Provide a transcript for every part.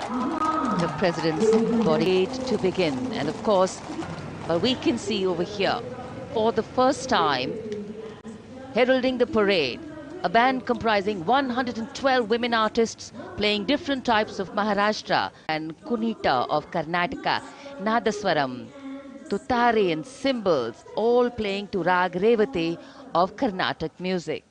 the President's body to begin. And of course, we can see over here, for the first time, heralding the parade, a band comprising 112 women artists playing different types of Maharashtra and Kunita of Karnataka, Nadaswaram, Tutare and cymbals, all playing to Rag Revati of Carnatic music.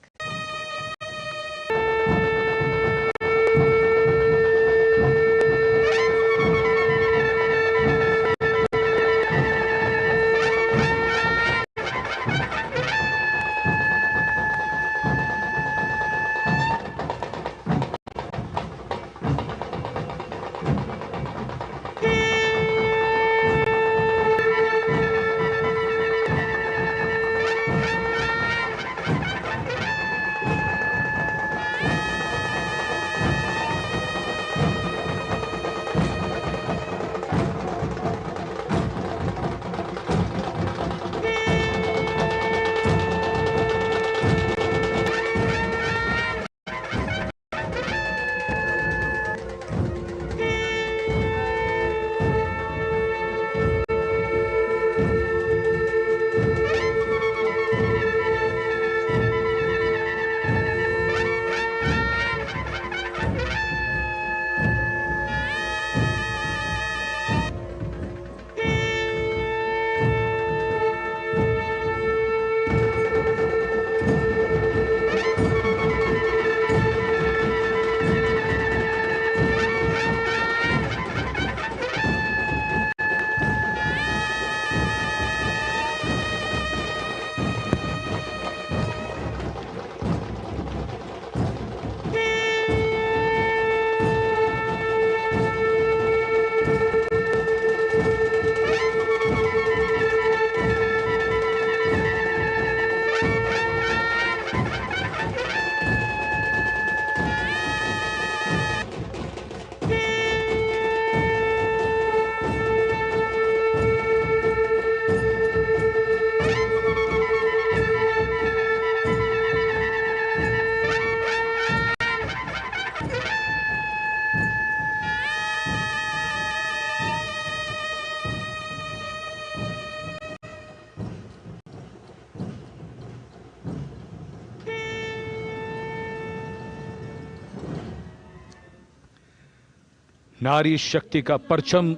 नारी शक्ति का परचम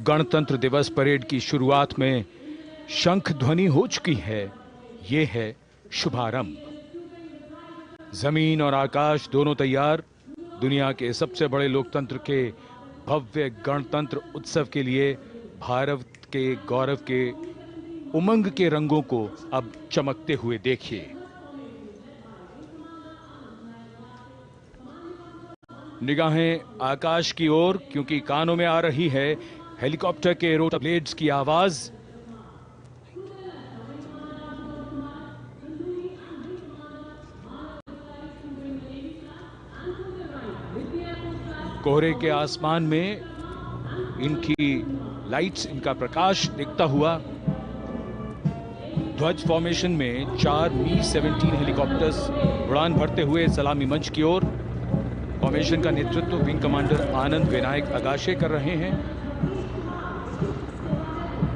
गणतंत्र दिवस parade की शुरुआत में शंख ध्वनि हो चुकी है। ये है शुभारंभ। जमीन और आकाश दोनों तैयार दुनिया के सबसे बड़े लोकतंत्र के भव्य गणतंत्र उत्सव के लिए भारत के गौरव के उमंग के रंगों को अब चमकते हुए देखिए। निगाहें आकाश की ओर, क्योंकि कानों में आ रही है हेलीकॉप्टर के रोटर ब्लेड्स की आवाज। कोहरे के आसमान में इनकी लाइट्स, इनका प्रकाश दिखता हुआ। ध्वज फॉर्मेशन में 4 मी-17 हेलीकॉप्टर्स उड़ान भरते हुए सलामी मंच की ओर। फॉर्मेशन का नेतृत्व विंग कमांडर आनंद विनायक अगाशे कर रहे हैं।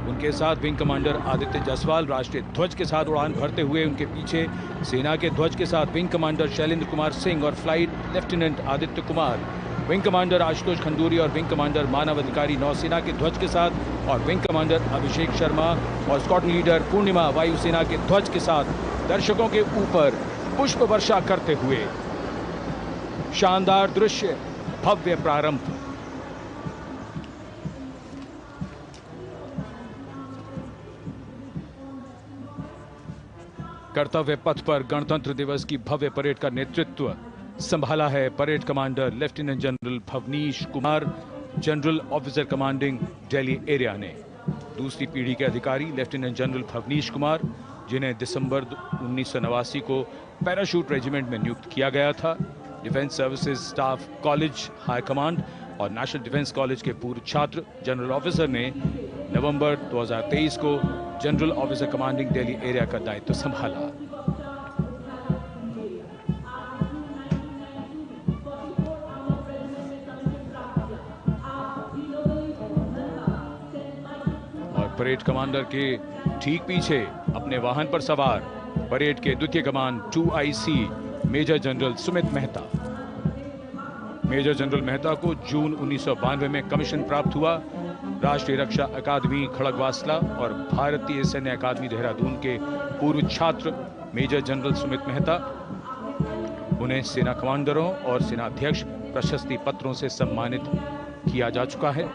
उनके साथ विंग कमांडर आदित्य जायसवाल राष्ट्रीय ध्वज के साथ उड़ान भरते हुए। उनके पीछे सेना के ध्वज के साथ विंग कमांडर शैलेंद्र कुमार सिंह और flight lieutenant Aditya Kumar, wing commander Ashutosh Khanduri और विंग कमांडर मानव अधिकारी नौसेना के ध्वज के साथ, और विंग कमांडर अभिषेक शर्मा और स्क्वाड्रन लीडर पूर्णिमा वायुसेना के ध्वज के साथ दर्शकों के ऊपर पुष्प वर्षा करते हुए। शानदार दृश्य, भव्य प्रारंभ। कर्तव्य पथ पर गणतंत्र दिवस की भव्य परेड का नेतृत्व संभाला है parade commander lieutenant general Bhavnish Kumar, general officer commanding Delhi area ने। दूसरी पीढ़ी के अधिकारी लेफ्टिनेंट जनरल भवनीश कुमार, जिन्हें दिसंबर 1989 को पैराशूट रेजिमेंट में नियुक्त किया गया था। Defence services staff college high command और नेशनल डिफेंस कॉलेज के पूर्व छात्र जनरल ऑफिसर ने नवंबर 2023 को general officer commanding Delhi area का दायित्व संभाला। परेड कमांडर के ठीक पीछे अपने वाहन पर सवार परेड के द्वितीय कमान 2IC major general Sumit Mehta. Major general Mehta को जून 1992 में कमीशन प्राप्त हुआ। राष्ट्रीय रक्षा अकादमी खड़गवासला और भारतीय सैन्य अकादमी देहरादून के पूर्व छात्र मेजर जनरल सुमित मेहता। उन्हें सेना कमांडरों और सेनाध्यक्ष प्रशस्ति पत्रों से सम्मानित किया जा चुका है।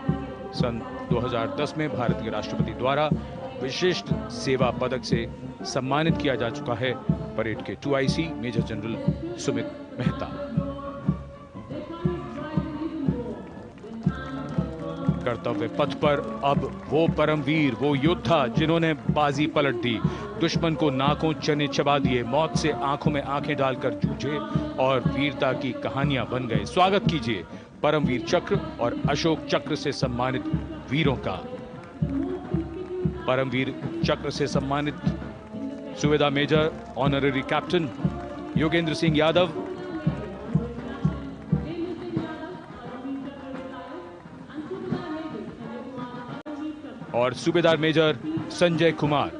सन 2010 में भारत के राष्ट्रपति द्वारा विशिष्ट सेवा पदक से सम्मानित किया जा चुका है परेड के 2IC major general Sumit Mehta. कर्तव्य पथ पर अब वो परमवीर, वो योद्धा जिन्होंने बाजी पलट दी, दुश्मन को नाकों चने चबा दिए, मौत से आंखों में आंखें डालकर जूझे और वीरता की कहानियां बन गए। स्वागत कीजिए परमवीर चक्र और अशोक चक्र से सम्मानित वीरों का। परमवीर चक्र से सम्मानित सुवेदा major honorary captain Yogendra Singh Yadav, और सूबेदार मेजर संजय कुमार।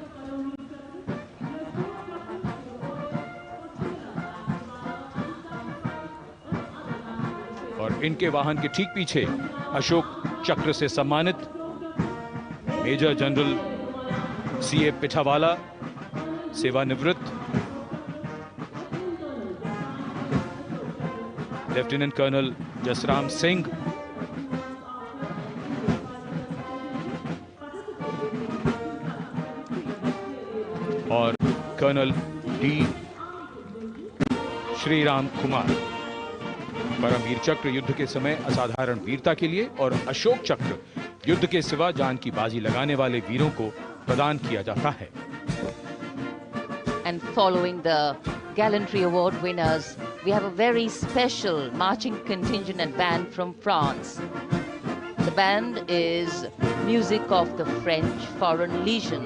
और इनके वाहन के ठीक पीछे अशोक चक्र से सम्मानित मेजर जनरल CA पिठावाला, सेवानिवृत्त, लेफ्टिनेंट कर्नल जसराम सिंह, और कर्नल D श्रीराम कुमार। परमवीर चक्र युद्ध के समय असाधारण वीरता के लिए और अशोक चक्र युद्ध के सिवा जान की बाजी लगाने वाले वीरों को प्रदान किया जाता है। And following the gallantry award winners, we have a very special marching contingent and band from France. The band is music of the French Foreign Legion.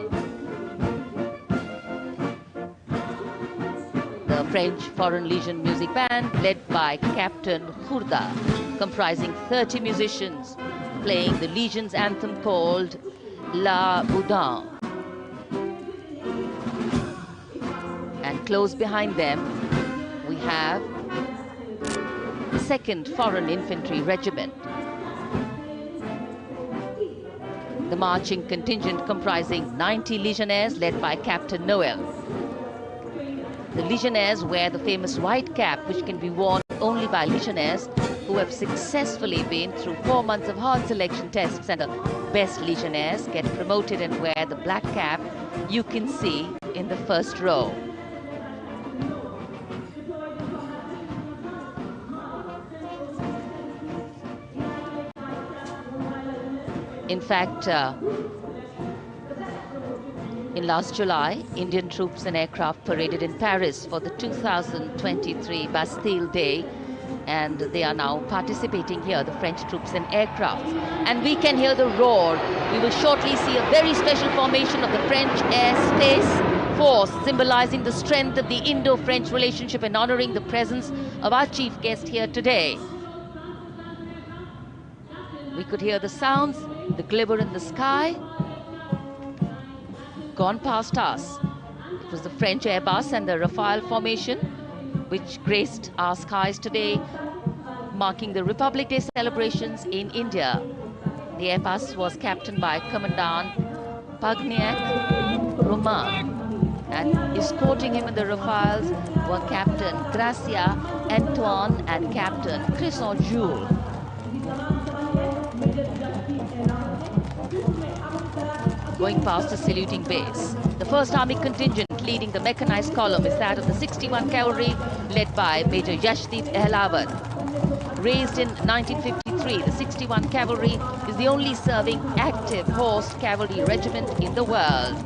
The French Foreign Legion music band led by Captain Khourda, comprising 30 musicians, playing the Legion's anthem called La Boudin. And close behind them, we have the 2nd Foreign Infantry Regiment. The marching contingent comprising 90 Legionnaires led by Captain Noel. The Legionnaires wear the famous white cap, which can be worn only by Legionnaires who have successfully been through 4 months of hard selection tests, and the best Legionnaires get promoted and wear the black cap you can see in the first row. In fact, in last July, Indian troops and aircraft paraded in Paris for the 2023 Bastille Day, and they are now participating here, the French troops and aircraft. And we can hear the roar. We will shortly see a very special formation of the French Air Space Force, symbolizing the strength of the Indo-French relationship and honoring the presence of our chief guest here today. We could hear the sounds, the glimmer in the sky. Gone past us. It was the French Airbus and the Rafale formation which graced our skies today, marking the Republic Day celebrations in India. The Airbus was captained by Commandant Pagniak Roman, and escorting him in the Rafales were Captain Gracia Antoine and Captain Crisson Jules. Going past the saluting base, the 1st Army contingent leading the mechanized column is that of the 61 Cavalry, led by Major Yashdeep Ehlawat. Raised in 1953, the 61 Cavalry is the only serving active horse cavalry regiment in the world.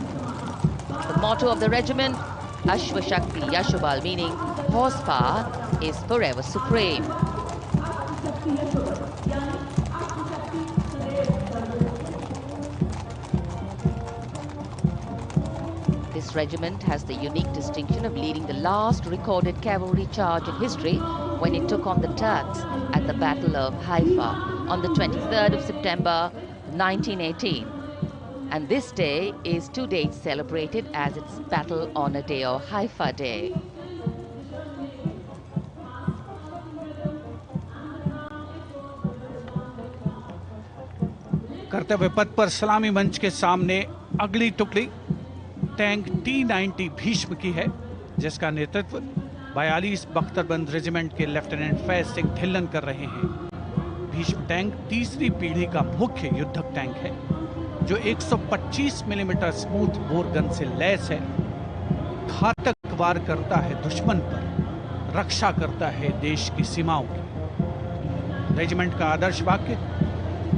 The motto of the regiment, Ashwa Shakti Yashobal, meaning horsepower is forever supreme. This regiment has the unique distinction of leading the last recorded cavalry charge in history when it took on the Turks at the Battle of Haifa on the 23rd of September 1918. And this day is to date celebrated as its Battle Honor Day or Haifa Day. कर्तव्य पथ पर सलामी मंच के सामने अगली टुकड़ी tank T-90 Bhishma की है, जिसका नेतृत्व 42 बख्तरबंद रेजिमेंट के लेफ्टिनेंट फैज सिंह ढिल्लन कर रहे हैं। भीष्म टैंक तीसरी पीढ़ी का मुख्य युद्धक टैंक है, जो 125 मिलीमीटर स्मूथ बोर गन से लैस है। घातक वार करता है दुश्मन पर, रक्षा करता है देश की सीमाओं की। रेजिमेंट का आदर्श वाक्य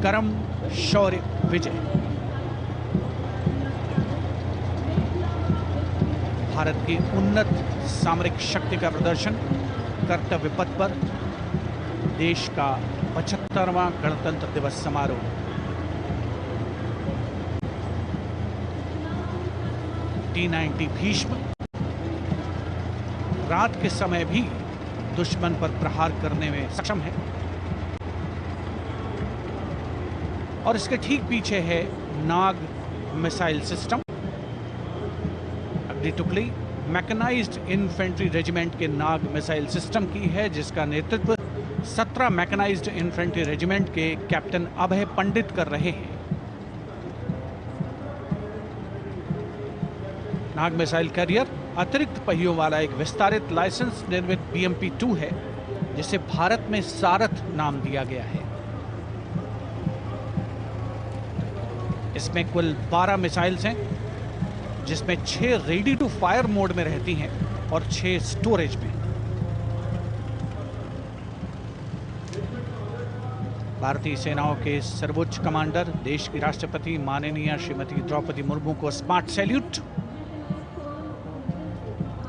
कर्म शौर्य विजय। भारत की उन्नत सामरिक शक्ति का प्रदर्शन कर्तव्य पथ पर देश का 75वां गणतंत्र दिवस समारोह। T-90 भीष्म रात के समय भी दुश्मन पर प्रहार करने में सक्षम है। और इसके ठीक पीछे है नाग मिसाइल सिस्टम। अगली टुकड़ी मैकेनाइज्ड इन्फेंट्री रेजिमेंट के नाग मिसाइल सिस्टम की है, जिसका नेतृत्व 17 मैकेनाइज्ड इन्फेंट्री रेजिमेंट के कैप्टन अभय पंडित कर रहे हैं। नाग मिसाइल कैरियर अतिरिक्त पहियों वाला एक विस्तारित लाइसेंस निर्मित BMP-2 है, जिसे भारत में सारथ नाम दिया गया है। इसमें कुल 12 मिसाइल्स हैं, जिसमें 6 रेडी टू फायर मोड में रहती हैं और 6 स्टोरेज में। भारतीय सेनाओं के सर्वोच्च कमांडर देश की राष्ट्रपति माननीय श्रीमती द्रौपदी मुर्मू को स्मार्ट सैल्यूट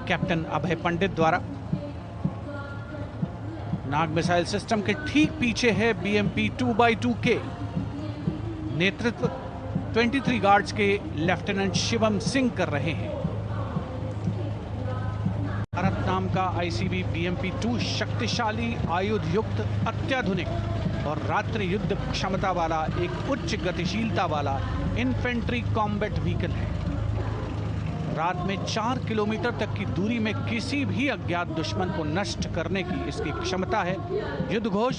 कैप्टन अभय पंडित द्वारा। नाग मिसाइल सिस्टम के ठीक पीछे है BMP-2x2K। नेतृत्व 23 गार्ड्स के लेफ्टिनेंट शिवम सिंह कर रहे हैं। भारत नाम का ICB BMP-2 शक्तिशाली आयुध युक्त अत्याधुनिक और रात्रि युद्ध क्षमता वाला एक उच्च गतिशीलता वाला इन्फेंट्री कॉम्बैट व्हीकल है। रात में 4 किलोमीटर तक की दूरी में किसी भी अज्ञात दुश्मन को नष्ट करने की इसकी क्षमता है। युद्ध घोष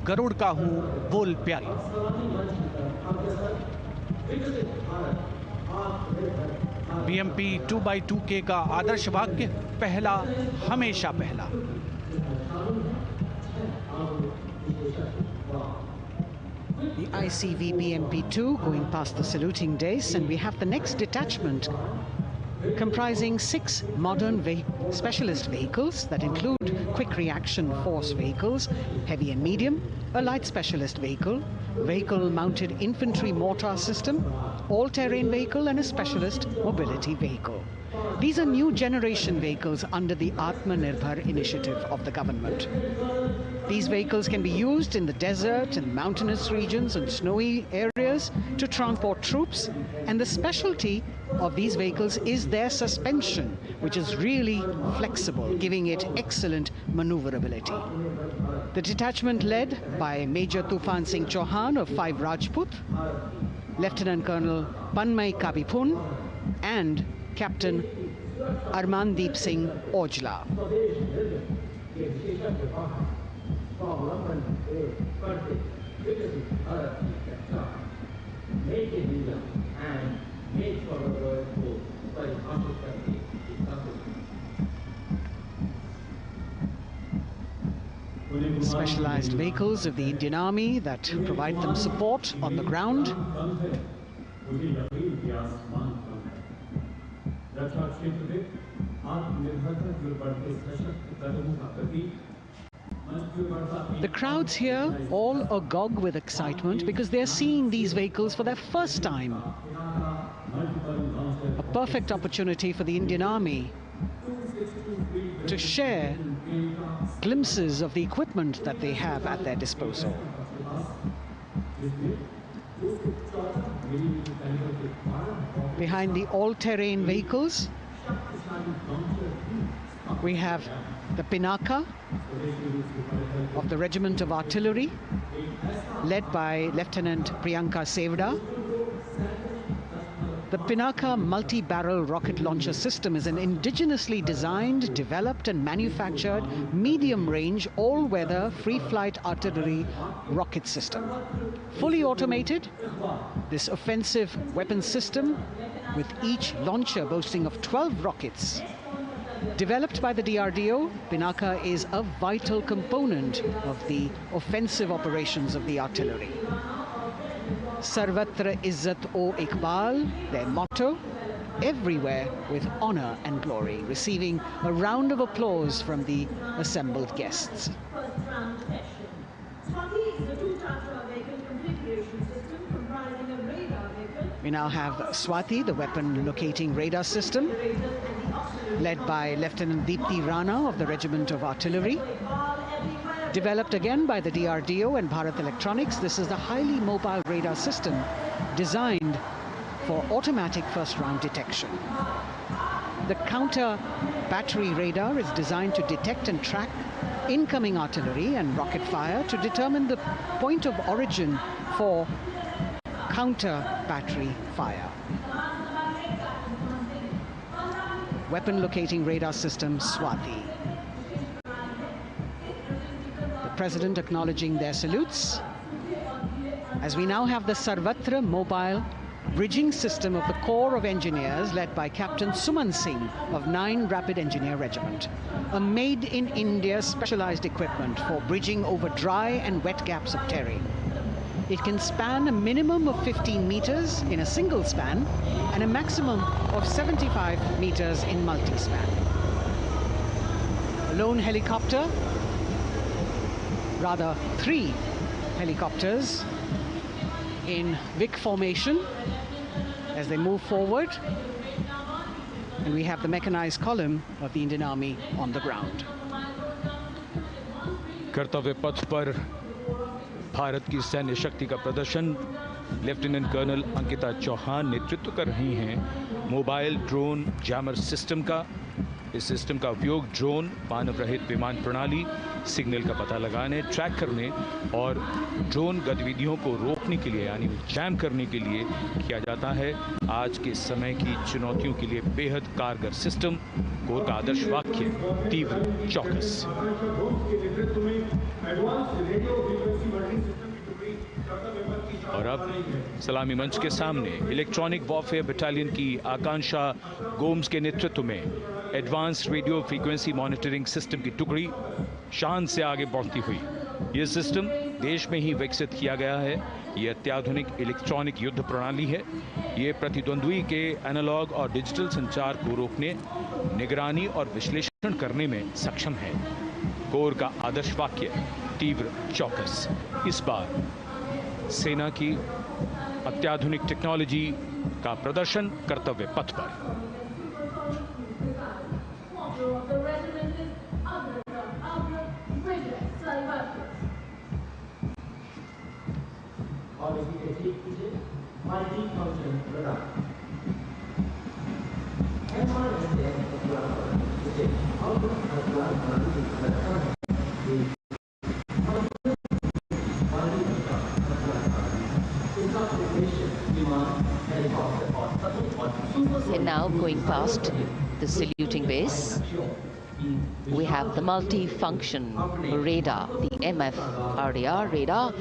गरुड़ का हूं बोल प्यारी। BMP-2x2K का आदर्श वाक्य पहला हमेशा पहला। The ICV BMP-2 going past the saluting days, and we have the next detachment comprising 6 modern specialist vehicles that include quick reaction force vehicles, heavy and medium, a light specialist vehicle, vehicle-mounted infantry mortar system, all-terrain vehicle, and a specialist mobility vehicle. These are new generation vehicles under the Atmanirbhar initiative of the government. These vehicles can be used in the desert and mountainous regions and snowy areas to transport troops, and the specialty of these vehicles is their suspension, which is really flexible, giving it excellent maneuverability. The detachment led by Major Tufan Singh Chauhan of 5 Rajput, Lieutenant Colonel Panmay Kabipun, and Captain Armandeep Singh Ojla. Specialized vehicles of the Indian Army that provide them support on the ground. The crowds here all agog with excitement because they're seeing these vehicles for their first time. A perfect opportunity for the Indian Army to share glimpses of the equipment that they have at their disposal. Behind the all-terrain vehicles, we have the Pinaka of the Regiment of Artillery, led by Lieutenant Priyanka Sevda. The Pinaka multi-barrel rocket launcher system is an indigenously designed, developed and manufactured medium-range, all-weather, free-flight artillery rocket system. Fully automated, this offensive weapon system, with each launcher boasting of 12 rockets, developed by the DRDO, Pinaka is a vital component of the offensive operations of the artillery. Sarvatra Izzat-o Iqbal, their motto, everywhere with honor and glory, receiving a round of applause from the assembled guests. We now have Swati, the weapon locating radar system, led by Lieutenant Deepti Rana of the Regiment of Artillery. Developed again by the DRDO and Bharat Electronics, this is the highly mobile radar system designed for automatic first-round detection. The counter battery radar is designed to detect and track incoming artillery and rocket fire to determine the point of origin for counter battery fire. Weapon locating radar system Swati. President acknowledging their salutes, as we now have the Sarvatra mobile bridging system of the Corps of Engineers led by Captain Suman Singh of 9 Rapid Engineer Regiment, a made-in-India specialized equipment for bridging over dry and wet gaps of terrain. It can span a minimum of 15 meters in a single span and a maximum of 75 meters in multi-span. A lone helicopter, rather 3 helicopters in Vic formation as they move forward, and we have the mechanized column of the Indian Army on the ground. कर्तव्य पथ पर भारत की सैन्य शक्ति का प्रदर्शन lieutenant colonel Ankita Chauhan नेतृत्व कर रही हैं मोबाइल ड्रोन जैमर सिस्टम का। इस सिस्टम का उपयोग ड्रोन, मानव रहित विमान प्रणाली, सिग्नल का पता लगाने, ट्रैक करने और ड्रोन गतिविधियों को रोकने के लिए यानी जैम करने के लिए किया जाता है। आज के समय की चुनौतियों के लिए बेहद कारगर सिस्टम। कोर का आदर्श वाक्य तीव्र चौकस। और अब सलामी मंच के सामने इलेक्ट्रॉनिक वॉरफेयर बटालियन की आकांक्षा गोम्स के नेतृत्व में advanced radio frequency monitoring system की टुकड़ी शान से आगे बढ़ती हुई। यह सिस्टम देश में ही विकसित किया गया है। यह अत्याधुनिक इलेक्ट्रॉनिक युद्ध प्रणाली है। यह प्रतिद्वंद्वी के एनालॉग और डिजिटल संचार को रोकने, निगरानी और विश्लेषण करने में सक्षम है। कोर का आदर्श वाक्य तीव्र चौकस। इस बार सेना की अत्याधुनिक टेक्नोलॉजी का प्रदर्शन कर्तव्य पथ पर। We're now going past the saluting base. We have the multi-function radar, the MF-RDR radar.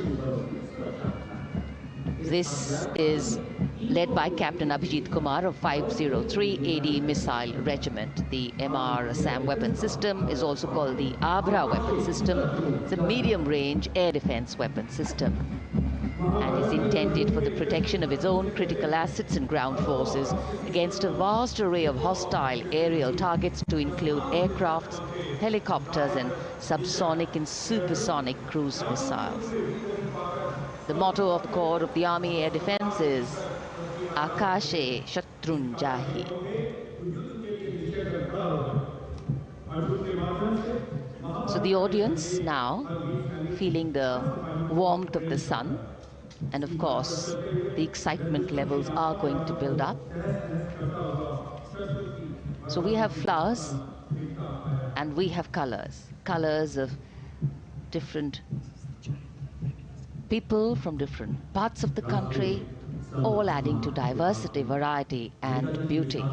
This is led by Captain Abhijit Kumar of 503 AD Missile Regiment. The MR Assam weapon system is also called the Abra weapon system. It's a medium-range air defense weapon system and is intended for the protection of its own critical assets and ground forces against a vast array of hostile aerial targets to include aircrafts, helicopters and subsonic and supersonic cruise missiles. The motto of the Corps of the Army Air Defense is Akashe Shatrun Jahi. So the audience now feeling the warmth of the sun, and of course the excitement levels are going to build up. So we have flowers and we have colors of different people from different parts of the country, all adding to diversity, variety, and beauty.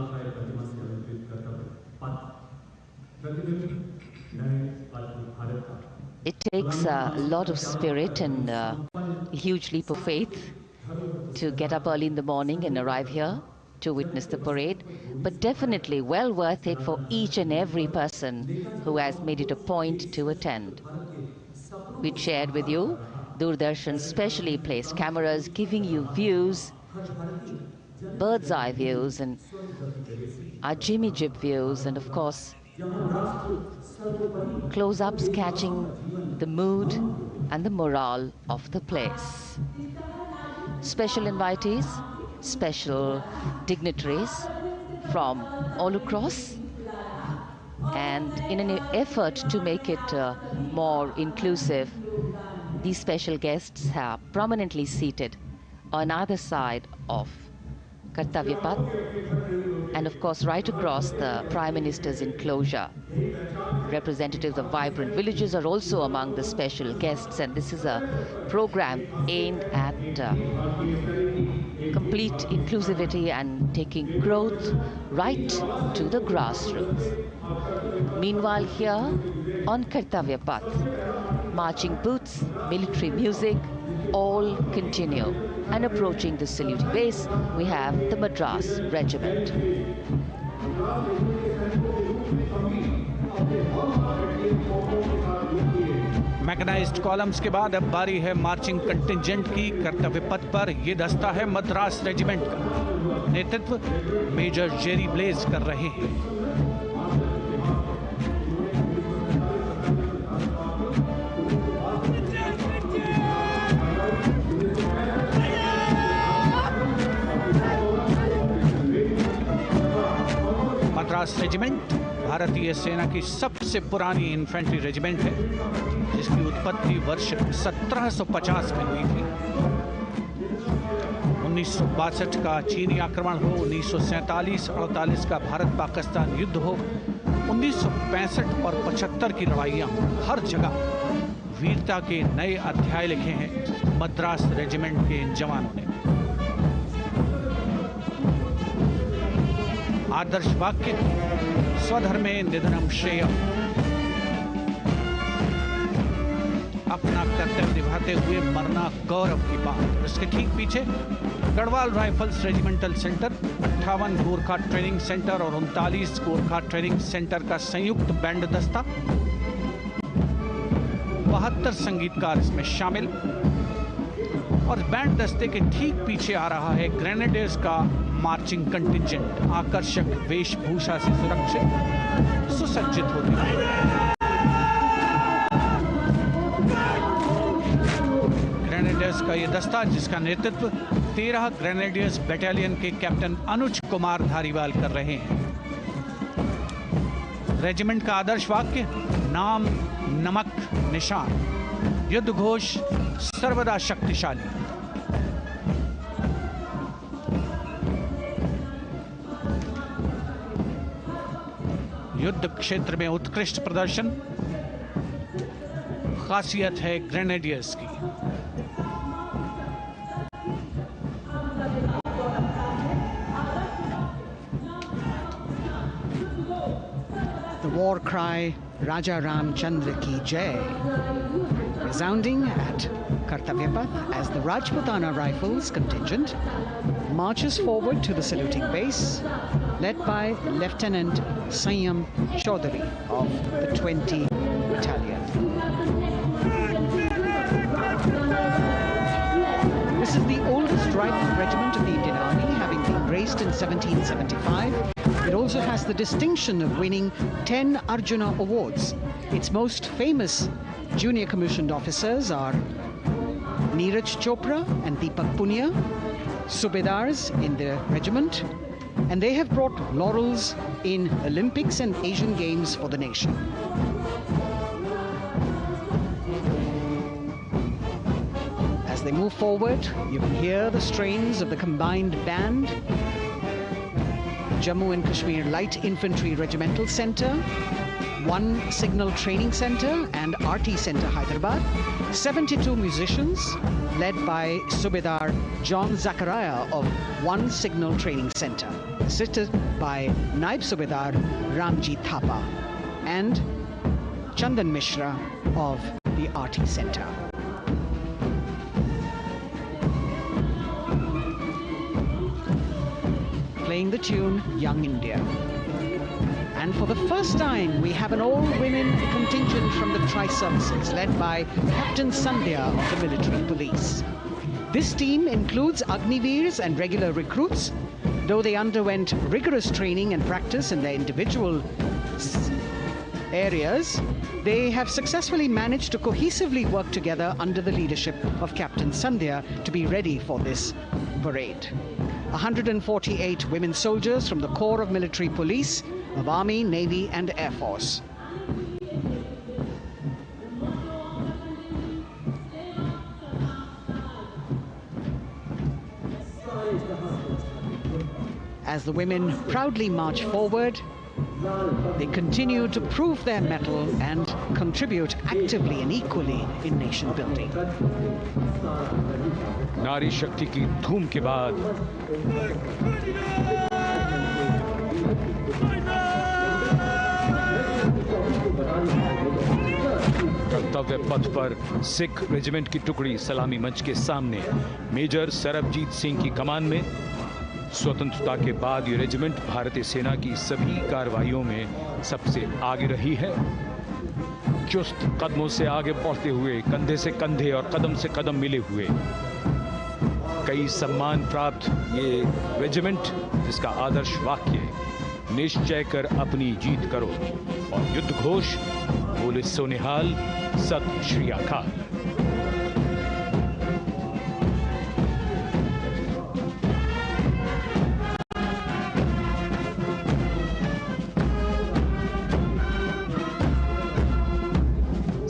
It takes a lot of spirit and a huge leap of faith to get up early in the morning and arrive here to witness the parade, but definitely well worth it for each and every person who has made it a point to attend. We shared with you Doordarshan's specially placed cameras giving you views, bird's eye views, and our Jimmy Jib views, and of course close-ups catching the mood and the morale of the place. Special invitees, special dignitaries from all across, and in an effort to make it more inclusive, these special guests are prominently seated on either side of Kartavya Path, and of course right across the Prime Minister's enclosure. Representatives of vibrant villages are also among the special guests, and this is a program aimed at complete inclusivity and taking growth right to the grassroots. Meanwhile, here on Kartavya Path, marching boots, military music, all continue. And approaching the saluting base, we have the Madras Regiment. Mechanized columns के बाद अब बारी है marching contingent की। कर्तव्य पथ पर ये दस्ता है मद्रास रेजिमेंट का। नेतृत्व मेजर जेरी ब्लेज कर रहे हैं। मद्रास रेजिमेंट भारतीय सेना की सबसे पुरानी इन्फेंट्री रेजिमेंट है, जिसकी उत्पत्ति वर्ष 1750 में हुई थी। 1962 का चीनी आक्रमण हो, 1947-48 का भारत पाकिस्तान युद्ध हो, 1965 और 75 की लड़ाइयां, हर जगह वीरता के नए अध्याय लिखे हैं मद्रास रेजिमेंट के इन जवानों ने। आदर्श वाक्य स्वधर्मे निधनम श्रेयः, अपना कर्तव्य निभाते हुए मरना गौरव की बात। इसके ठीक पीछे Garhwal rifles regimental centre, 58 Gorkha training centre और 39 गोरखा ट्रेनिंग सेंटर का संयुक्त बैंड दस्ता, 72 संगीतकार इसमें शामिल। और बैंड दस्ते के ठीक पीछे आ रहा है ग्रेनेडियर्स का मार्चिंग कंटिंजेंट, आकर्षक वेशभूषा से सुरक्षित सुसज्जित होते हैं। ग्रेनेडियर्स का यह दस्ता, जिसका नेतृत्व 13 ग्रेनेडियर्स बटालियन के कैप्टन अनुज कुमार धारीवाल कर रहे हैं। रेजिमेंट का आदर्श वाक्य नाम नमक निशान, युद्ध घोष सर्वदा शक्तिशाली। युद्ध क्षेत्र में उत्कृष्ट प्रदर्शन खासियत है ग्रेनेडियर्स की। The war cry Raja Ramchandra Ki Jai resounding at Kartavya Path as the Rajputana Rifles contingent marches forward to the saluting base, led by Lieutenant Sanyam Chaudhary of the 20 Battalion. This is the oldest rifle regiment of the Indian Army, having been raised in 1775. It also has the distinction of winning 10 Arjuna Awards. Its most famous junior commissioned officers are Neeraj Chopra and Deepak Punia, Subedars in the regiment, and they have brought laurels in Olympics and Asian Games for the nation. As they move forward, you can hear the strains of the combined band. Jammu and Kashmir Light Infantry Regimental Centre, 1 Signal Training Center and RT Center, Hyderabad. 72 musicians, led by Subedar John Zachariah of 1 Signal Training Center, assisted by Naib Subedar Ramji Thapa and Chandan Mishra of the RT Center. Playing the tune Young India. And for the first time, we have an all-women contingent from the Tri-Services, led by Captain Sandhya of the Military Police. This team includes Agniveers and regular recruits. Though they underwent rigorous training and practice in their individual areas, they have successfully managed to cohesively work together under the leadership of Captain Sandhya to be ready for this parade. 148 women soldiers from the Corps of Military Police of Army, Navy and Air Force. As the women proudly march forward, they continue to prove their mettle and contribute actively and equally in nation building. नारी शक्ति की धूम के बाद कर्तव्य पथ पर Sikh regiment की टुकड़ी सलामी मंच के सामने मेजर सरबजीत सिंह की कमान में। स्वतंत्रता के बाद ये रेजिमेंट भारतीय सेना की सभी कार्रवाइयों में सबसे आगे रही है। चुस्त कदमों से आगे बढ़ते हुए, कंधे से कंधे और कदम से कदम मिले हुए, कई सम्मान प्राप्त ये रेजिमेंट, जिसका आदर्श वाक्य निश्चय कर अपनी जीत करो और युद्ध घोष बोले सोनिहाल सत श्री अकाल।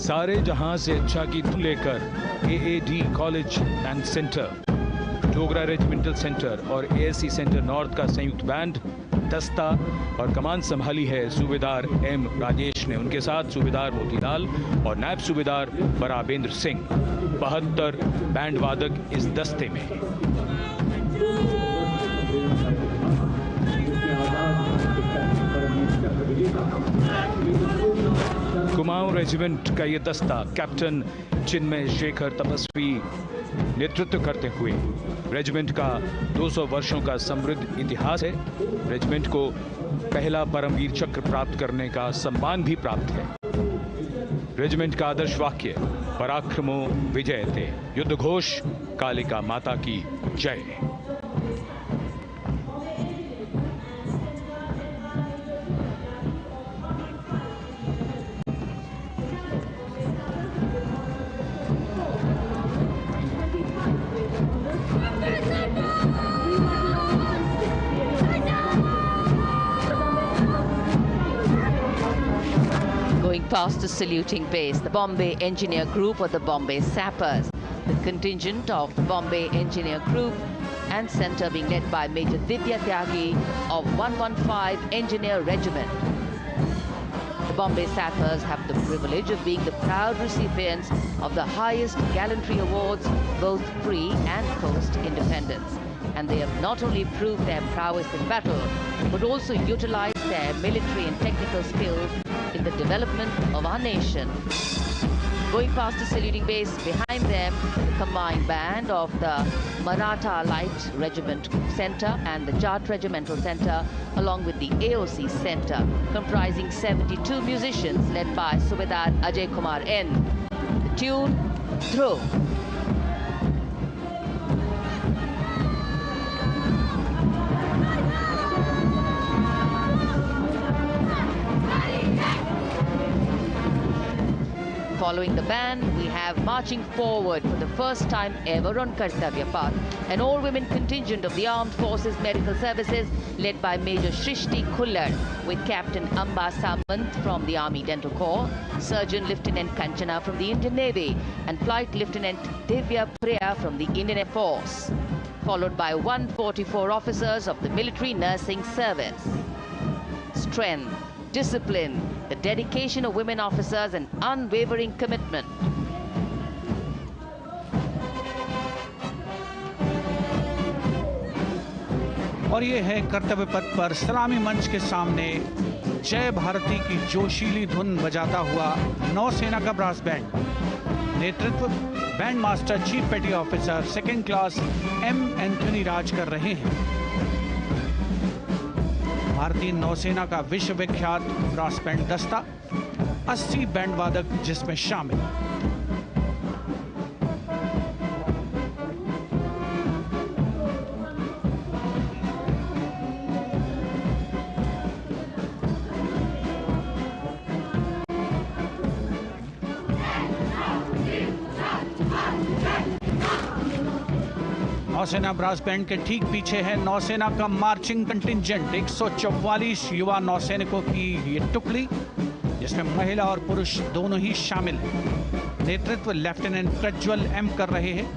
सारे जहां से अच्छा की धुन लेकर AAD college and centre, Dogra regimental centre और एएससी सेंटर नॉर्थ का संयुक्त बैंड, दस्ता और कमान संभाली है सूबेदार एम राजेश ने। उनके साथ सूबेदार मोतीलाल और नायब सूबेदार बराबेंद्र सिंह। 72 बैंड वादक इस दस्ते में। कुमाऊं रेजिमेंट का ये दस्ता कैप्टन चिन्मय शेखर तपस्वी नेतृत्व करते हुए, रेजिमेंट का 200 वर्षों का समृद्ध इतिहास है। रेजिमेंट को पहला परमवीर चक्र प्राप्त करने का सम्मान भी प्राप्त है। रेजिमेंट का आदर्श वाक्य पराक्रमो विजयते, युद्ध घोष कालिका माता की जय। Past the saluting base, the Bombay Engineer Group or the Bombay Sappers. The contingent of the Bombay Engineer Group and Centre being led by Major Divya Tyagi of 115 Engineer Regiment. The Bombay Sappers have the privilege of being the proud recipients of the highest gallantry awards, both pre and post independence. And they have not only proved their prowess in battle, but also utilized their military and technical skills in the development of our nation. Going past the saluting base, behind them, the combined band of the Maratha Light Regiment Centre and the Jat Regimental Centre, along with the AOC Centre, comprising 72 musicians led by Subedar Ajay Kumar N. The tune, Dhruv. Following the band, we have marching forward for the first time ever on Kartavya Path, an all-women contingent of the Armed Forces Medical Services led by Major Shrishti Khullar, with Captain Amba Samant from the Army Dental Corps, Surgeon Lieutenant Kanchana from the Indian Navy, and Flight Lieutenant Divya Priya from the Indian Air Force, followed by 144 officers of the Military Nursing Service. Strength, discipline, the dedication of women officers, and unwavering commitment. और ये है कर्तव्य पथ पर सलामी मंच के सामने जय भारती की जोशीली धुन बजाता हुआ नौसेना का ब्रास बैंड। नेतृत्व band master chief petty officer second class M Anthony Raj कर रहे हैं। भारतीय नौसेना का विश्व विख्यात ब्रास बैंड दस्ता 80 बैंड वादक जिसमें शामिल। नौसेना ब्रास बैंड के ठीक पीछे है नौसेना का मार्चिंग कंटिंजेंट 144 युवा नौसैनिकों की ये टुकड़ी, जिसमें महिला और पुरुष दोनों ही शामिल हैं। नेतृत्व लेफ्टिनेंट प्रज्वल एम कर रहे हैं।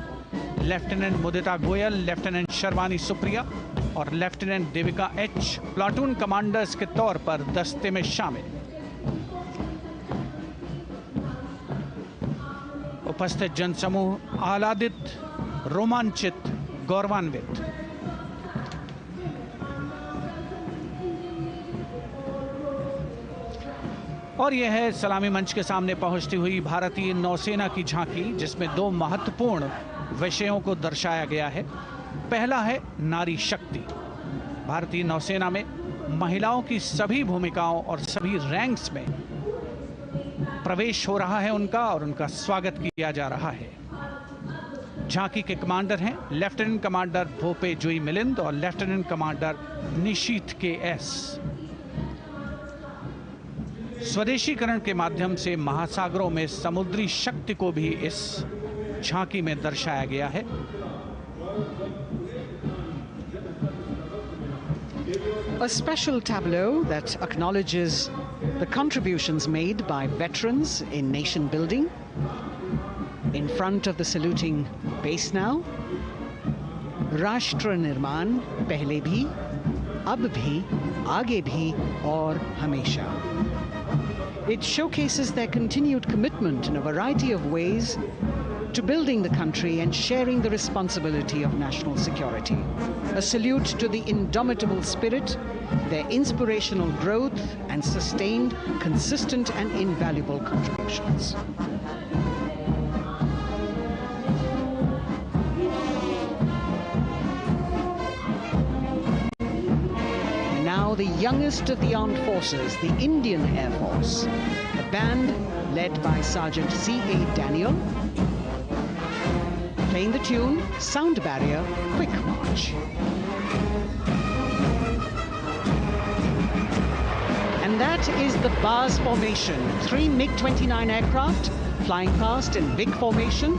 लेफ्टिनेंट मुदिता गोयल, लेफ्टिनेंट शर्वानी सुप्रिया और lieutenant Devika H platoon commanders के तौर पर दस्ते में शामिल। उपस्थित जनसमूह आह्लादित, रोमांचित, गौरवान्वित। और यह है सलामी मंच के सामने पहुंचती हुई भारतीय नौसेना की झांकी, जिसमें दो महत्वपूर्ण विषयों को दर्शाया गया है। पहला है नारी शक्ति। भारतीय नौसेना में महिलाओं की सभी भूमिकाओं और सभी रैंक्स में प्रवेश हो रहा है उनका, और उनका स्वागत किया जा रहा है। झांकी के कमांडर हैं लेफ्टिनेंट कमांडर भोपे जुई मिलिंद और लेफ्टिनेंट कमांडर निशीथ के एस। स्वदेशीकरण के माध्यम से महासागरों में समुद्री शक्ति को भी इस झांकी में दर्शाया गया है। A special tableau that acknowledges the contributions made by veterans in nation building. In front of the saluting base now, राष्ट्र निर्माण पहले भी, अब भी, आगे भी और हमेशा. It showcases their continued commitment in a variety of ways to building the country and sharing the responsibility of national security. A salute to the indomitable spirit, their inspirational growth and sustained, consistent and invaluable contributions. Now the youngest of the armed forces, the Indian Air Force, a band led by Sergeant C.A. Daniel, playing the tune Sound Barrier Quick March. And that is the bars formation. 3 MiG-29 aircraft flying past in big formation,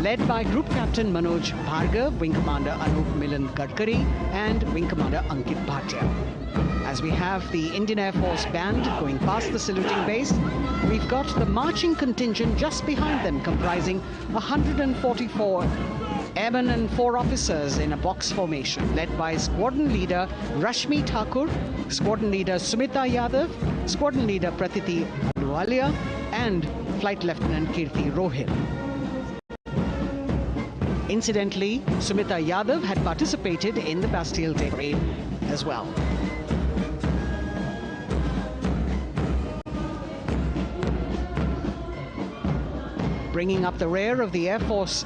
led by Group Captain Manoj Bhargav, Wing Commander Anup Milan Gadkari, and Wing Commander Ankit Bhatia. As we have the Indian Air Force band going past the saluting base, we've got the marching contingent just behind them, comprising 144 airmen and 4 officers in a box formation, led by Squadron Leader Rashmi Thakur, Squadron Leader Sumita Yadav, Squadron Leader Pratiti Aluwalia, and Flight Lieutenant Kirti Rohil. Incidentally, Sumita Yadav had participated in the Bastille Day parade as well. Bringing up the rear of the Air Force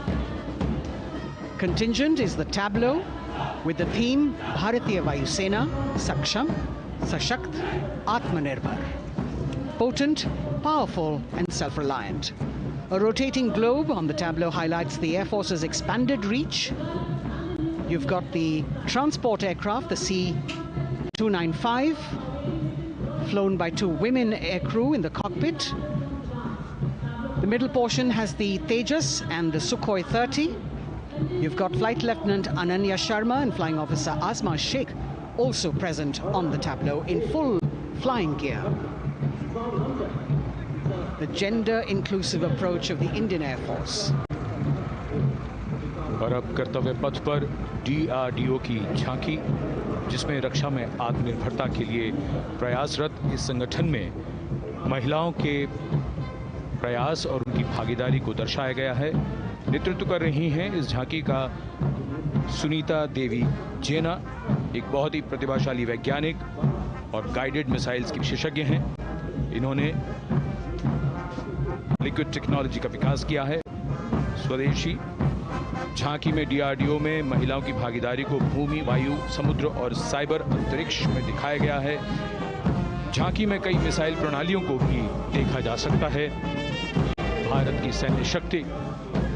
contingent is the tableau with the theme Bharatiya Vayu Sena, Saksham, Sashakt, Atmanirbhar. Potent, powerful and self-reliant. A rotating globe on the tableau highlights the Air Force's expanded reach. You've got the transport aircraft, the C-295, flown by 2 women aircrew in the cockpit. The middle portion has the Tejas and the Sukhoi 30. You've got Flight Lieutenant Ananya Sharma and Flying Officer Asma Sheikh also present on the tableau in full flying gear. The gender-inclusive approach of the Indian Air Force. और अब कर्तव्य पथ पर DRDO की झांकी, जिसमें रक्षा में आत्मनिर्भरता के लिए प्रयासरत इस संगठन में महिलाओं के प्रयास और उनकी भागीदारी को दर्शाया गया है। नेतृत्व कर रही हैं इस झांकी का सुनीता देवी जेना, एक बहुत ही प्रतिभाशाली वैज्ञानिक और गाइडेड मिसाइल्स की विशेषज्ञ हैं। इन्होंने लिक्विड टेक्नोलॉजी का विकास किया है, स्वदेशी। झांकी में DRDO में महिलाओं की भागीदारी को भूमि, वायु, समुद्र और साइबर अंतरिक्ष में दिखाया गया है। झांकी में कई मिसाइल प्रणालियों को भी देखा जा सकता है। भारत की सैन्य शक्ति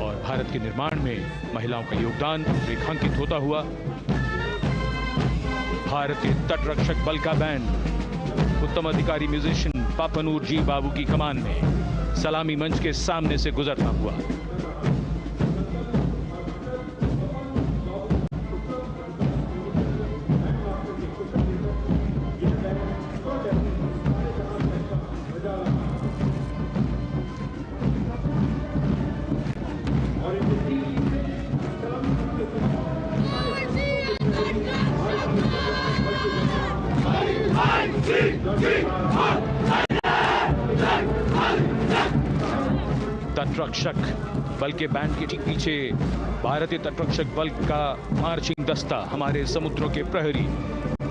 और भारत के निर्माण में महिलाओं का योगदान रेखांकित होता हुआ। भारतीय तटरक्षक बल का बैंड उत्तम अधिकारी म्यूजिशियन पापनूर जी बाबू की कमान में सलामी मंच के सामने से गुजरता हुआ। तटरक्षक बल के बैंड के ठीक पीछे भारतीय तटरक्षक बल का मार्चिंग दस्ता, हमारे समुद्रों के प्रहरी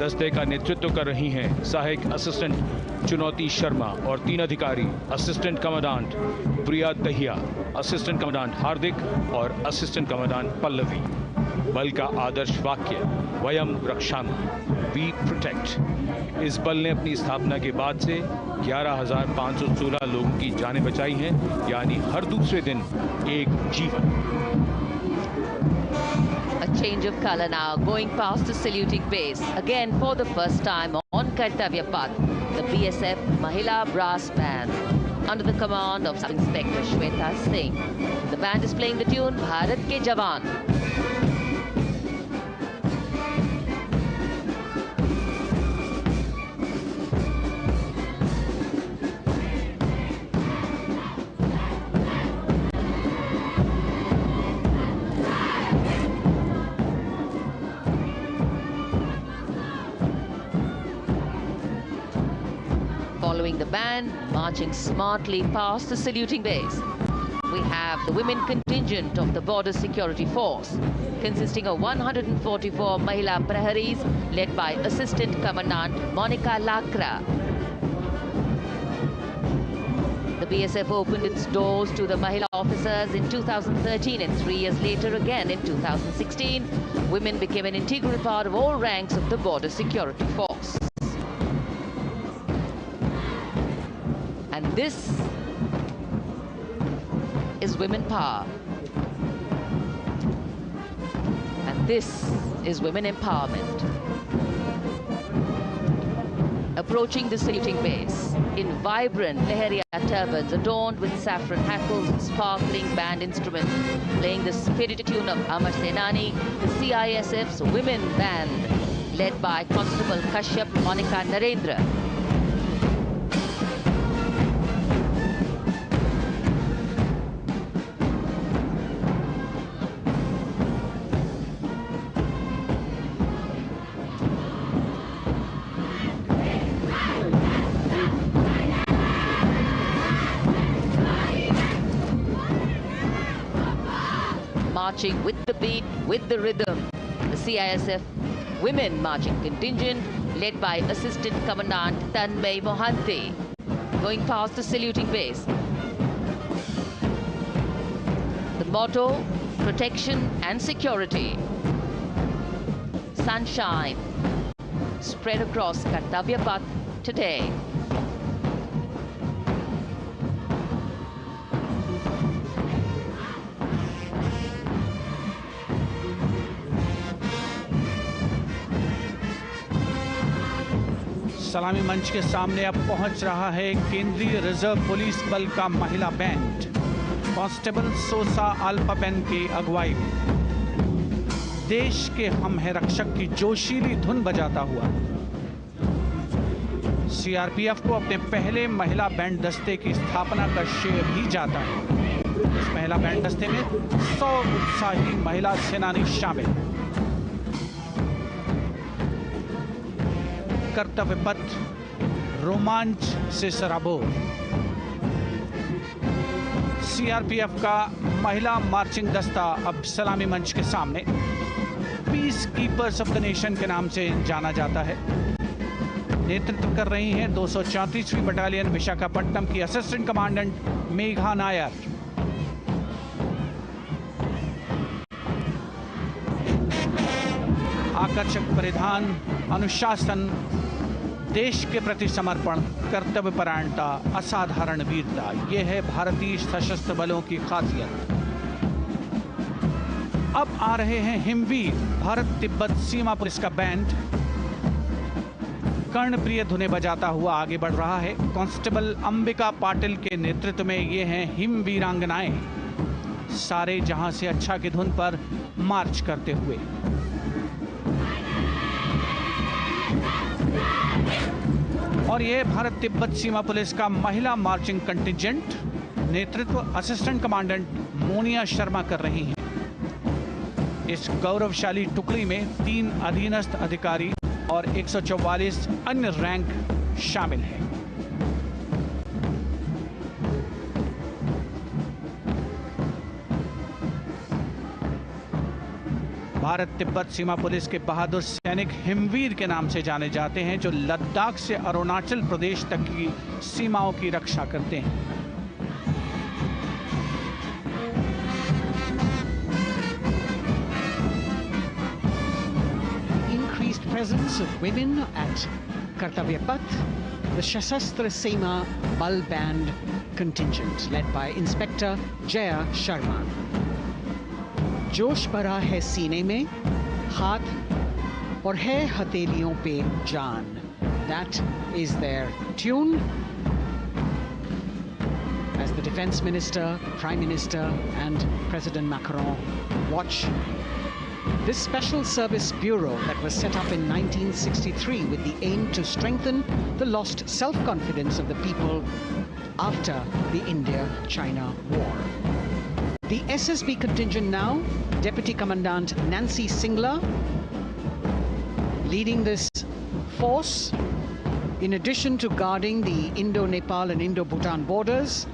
दस्ते का नेतृत्व कर रही हैं सहायक असिस्टेंट चुनौती शर्मा और 3 अधिकारी, असिस्टेंट कमांडेंट प्रिया दहिया, असिस्टेंट कमांडेंट हार्दिक और असिस्टेंट कमांडेंट पल्लवी। बल का आदर्श वाक्य वयम रक्षामः, वी प्रोटेक्ट। इस बल ने अपनी स्थापना के बाद से 11,516 लोगों की जानें बचाई हैं, यानी हर दूसरे दिन एक जीवन। A change of color now, going past the saluting base. Again, for the first time on Kartavya Path, the BSF Mahila Brass Band, under the command of Sub-Inspector Shweta Singh. The band is playing the tune Bharat Ke Jawan. Following the band, marching smartly past the saluting base, we have the women contingent of the Border Security Force, consisting of 144 Mahila Praharis, led by Assistant Commandant Monica Lakra. The BSF opened its doors to the Mahila officers in 2013, and 3 years later again in 2016, women became an integral part of all ranks of the Border Security Force. And this is women power. And this is women empowerment. Approaching the saluting base in vibrant Lehariya turbans adorned with saffron hackles and sparkling band instruments, playing the spirited tune of Amar Senani, the CISF's women band, led by Constable Kashyap Monica Narendra. Marching with the beat, with the rhythm, the CISF Women Marching Contingent, led by Assistant Commandant Tanmay Mohanty, going past the saluting base. The motto, protection and security. Sunshine spread across Kartavya Path today. सलामी मंच के सामने अब पहुंच रहा है केंद्रीय reserve police बल का महिला बैंड, कांस्टेबल सोसा अल्पापेन की अगुवाई में देश के हम है रक्षक की जोशीली धुन बजाता हुआ सीआरपीएफ को अपने पहले महिला बैंड दस्ते की स्थापना का श्रेय भी जाता है। इस महिला बैंड दस्ते में 100 उत्साही महिला सेनानी शामिल। कर्तव्य पथ रोमांच से सराबोर। सीआरपीएफ का महिला मार्चिंग दस्ता अब सलामी मंच के सामने। Peace keepers of the nation के नाम से जाना जाता है। नेतृत्व कर रही हैं 234वीं बटालियन विशाखापट्टनम की असिस्टेंट कमांडेंट मेघा नायर। आकर्षक परिधान, अनुशासन, देश के प्रति समर्पण, कर्तव्यपरायणता, असाधारण वीरता, यह है भारतीय सशस्त्र बलों की खासियत। अब आ रहे हैं हिमवीर। भारत तिब्बत सीमा पुलिस का बैंड कर्णप्रिय धुनें बजाता हुआ आगे बढ़ रहा है। कांस्टेबल अंबिका पाटिल के नेतृत्व में ये हैं हिम वीरांगनाएं, सारे जहां से अच्छा की धुन पर मार्च करते हुए। और ये भारत तिब्बत सीमा पुलिस का महिला मार्चिंग कंटिजेंट, नेतृत्व असिस्टेंट कमांडेंट मोनिया शर्मा कर रही हैं। इस गौरवशाली टुकड़ी में 3 अधीनस्थ अधिकारी और 144 अन्य रैंक शामिल हैं। भारत तिब्बत सीमा पुलिस के बहादुर सैनिक हिमवीर के नाम से जाने जाते हैं, जो लद्दाख से अरुणाचल प्रदेश तक की सीमाओं की रक्षा करते हैं। Increased presence of women at Kartavya Path, the Shasastra Seema Bal Band contingent led by Inspector Jaya Sharma. जोश भरा है सीने में, हाथ और है हथेलियों पे जान. That is their tune. As the Defense Minister, Prime Minister and President Macron watch this Special Service Bureau that was set up in 1963 with the aim to strengthen the lost self-confidence of the people after the India-China war. The SSB contingent now, Deputy Commandant Nancy Singla leading this force, in addition to guarding the Indo-Nepal and Indo-Bhutan borders,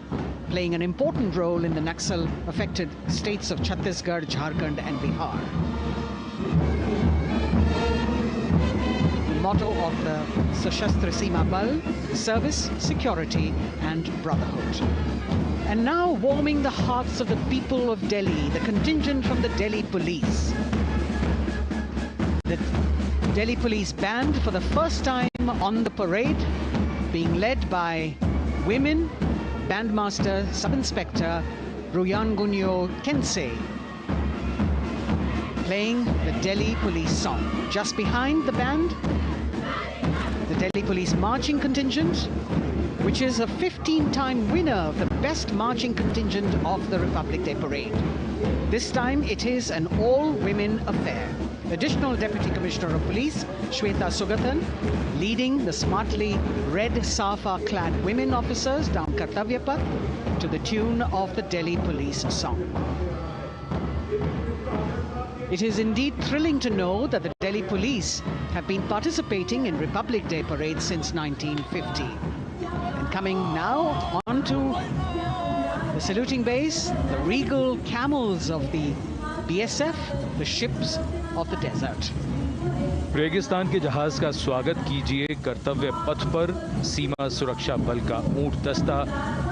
playing an important role in the Naxal-affected states of Chhattisgarh, Jharkhand and Bihar. The motto of the Sashastra Seema Bal: service, security and brotherhood. And now warming the hearts of the people of Delhi, the contingent from the Delhi Police. The Delhi Police Band for the first time on the parade, being led by women, Bandmaster Sub-Inspector Ruyangunyo Kensei, playing the Delhi Police song. Just behind the band, the Delhi Police Marching Contingent, which is a 15-time winner of the Best Marching Contingent of the Republic Day Parade. This time it is an all-women affair. Additional Deputy Commissioner of Police, Shweta Sugathan, leading the smartly red safa-clad women officers down Kartavya Path to the tune of the Delhi Police song. It is indeed thrilling to know that the Delhi Police have been participating in Republic Day Parade since 1950. And coming now onto the saluting base, the regal camels of the BSF, the ships of the desert. रेगिस्तान के जहाज का स्वागत कीजिए कर्तव्य पथ पर सीमा सुरक्षा बल का ऊंट दस्ता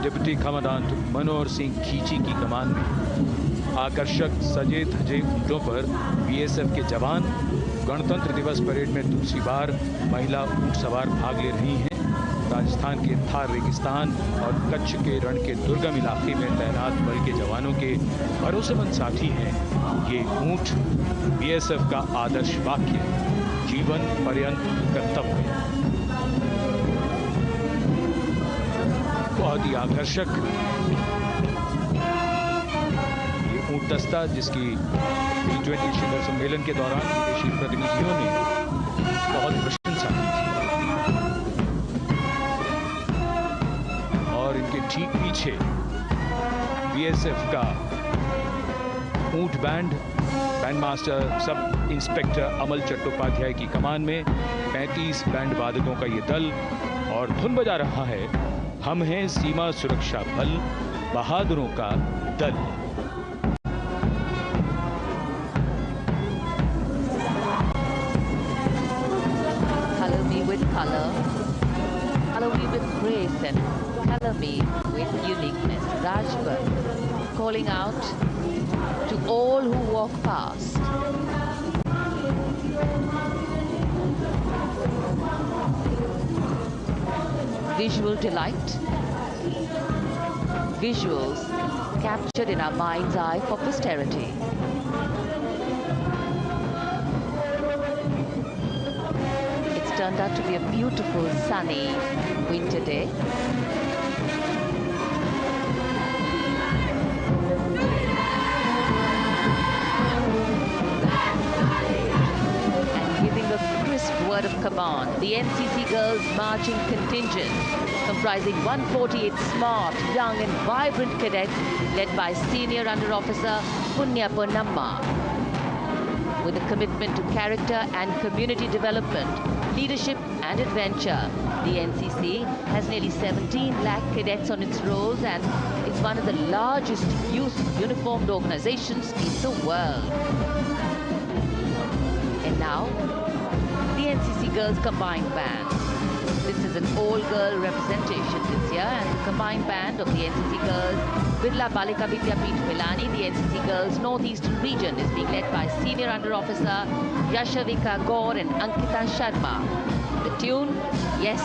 डिप्टी कमांडेंट मनोहर सिंह खींची की कमान में। आकर्षक सजे धजे ऊंटों पर बीएसएफ के जवान गणतंत्र दिवस परेड में दूसरी बार महिला ऊंट सवार भाग ले रही हैं। राजस्थान के थार रेगिस्तान और कच्छ के रण के दुर्गम इलाके में तैनात बल के जवानों के भरोसेमंद साथी हैं ये ऊंट। बीएसएफ का आदर्श वाक्य, जीवन पर्यंत कर्तव्य। बहुत ही आकर्षक ये ऊंट दस्ता, जिसकी G20 शिखर सम्मेलन के दौरान विदेशी प्रतिनिधियों ने बहुत प्रशंसा की थी। और इनके ठीक पीछे बीएसएफ का ऊंट band, band master sub inspector Amal Chattopadhyay की कमान में 35 बैंड वादकों का ये दल, और धुन बजा रहा है हम हैं सीमा सुरक्षा बल, बहादुरों का दल। Color me with color, color me with grace, and color me with uniqueness. Rajput calling out to all who walk past. Visual delight, visuals captured in our mind's eye for posterity. It's turned out to be a beautiful sunny winter day. Giving a crisp word of command, the NCC Girls Marching Contingent, comprising 148 smart, young and vibrant cadets, led by Senior Under Officer Punya Ponnamma. With a commitment to character and community development, leadership and adventure, the NCC has nearly 17 lakh cadets on its rolls, and it's one of the largest youth uniformed organizations in the world. And now, the NCC Girls Combined Band. This is an all-girl representation this year, and the combined band of the NCC Girls Birla Balika Vidyapeeth Milani, the NCC Girls Northeastern region, is being led by Senior Under Officer Yashavika Gaur and Ankita Sharma. The tune, yes,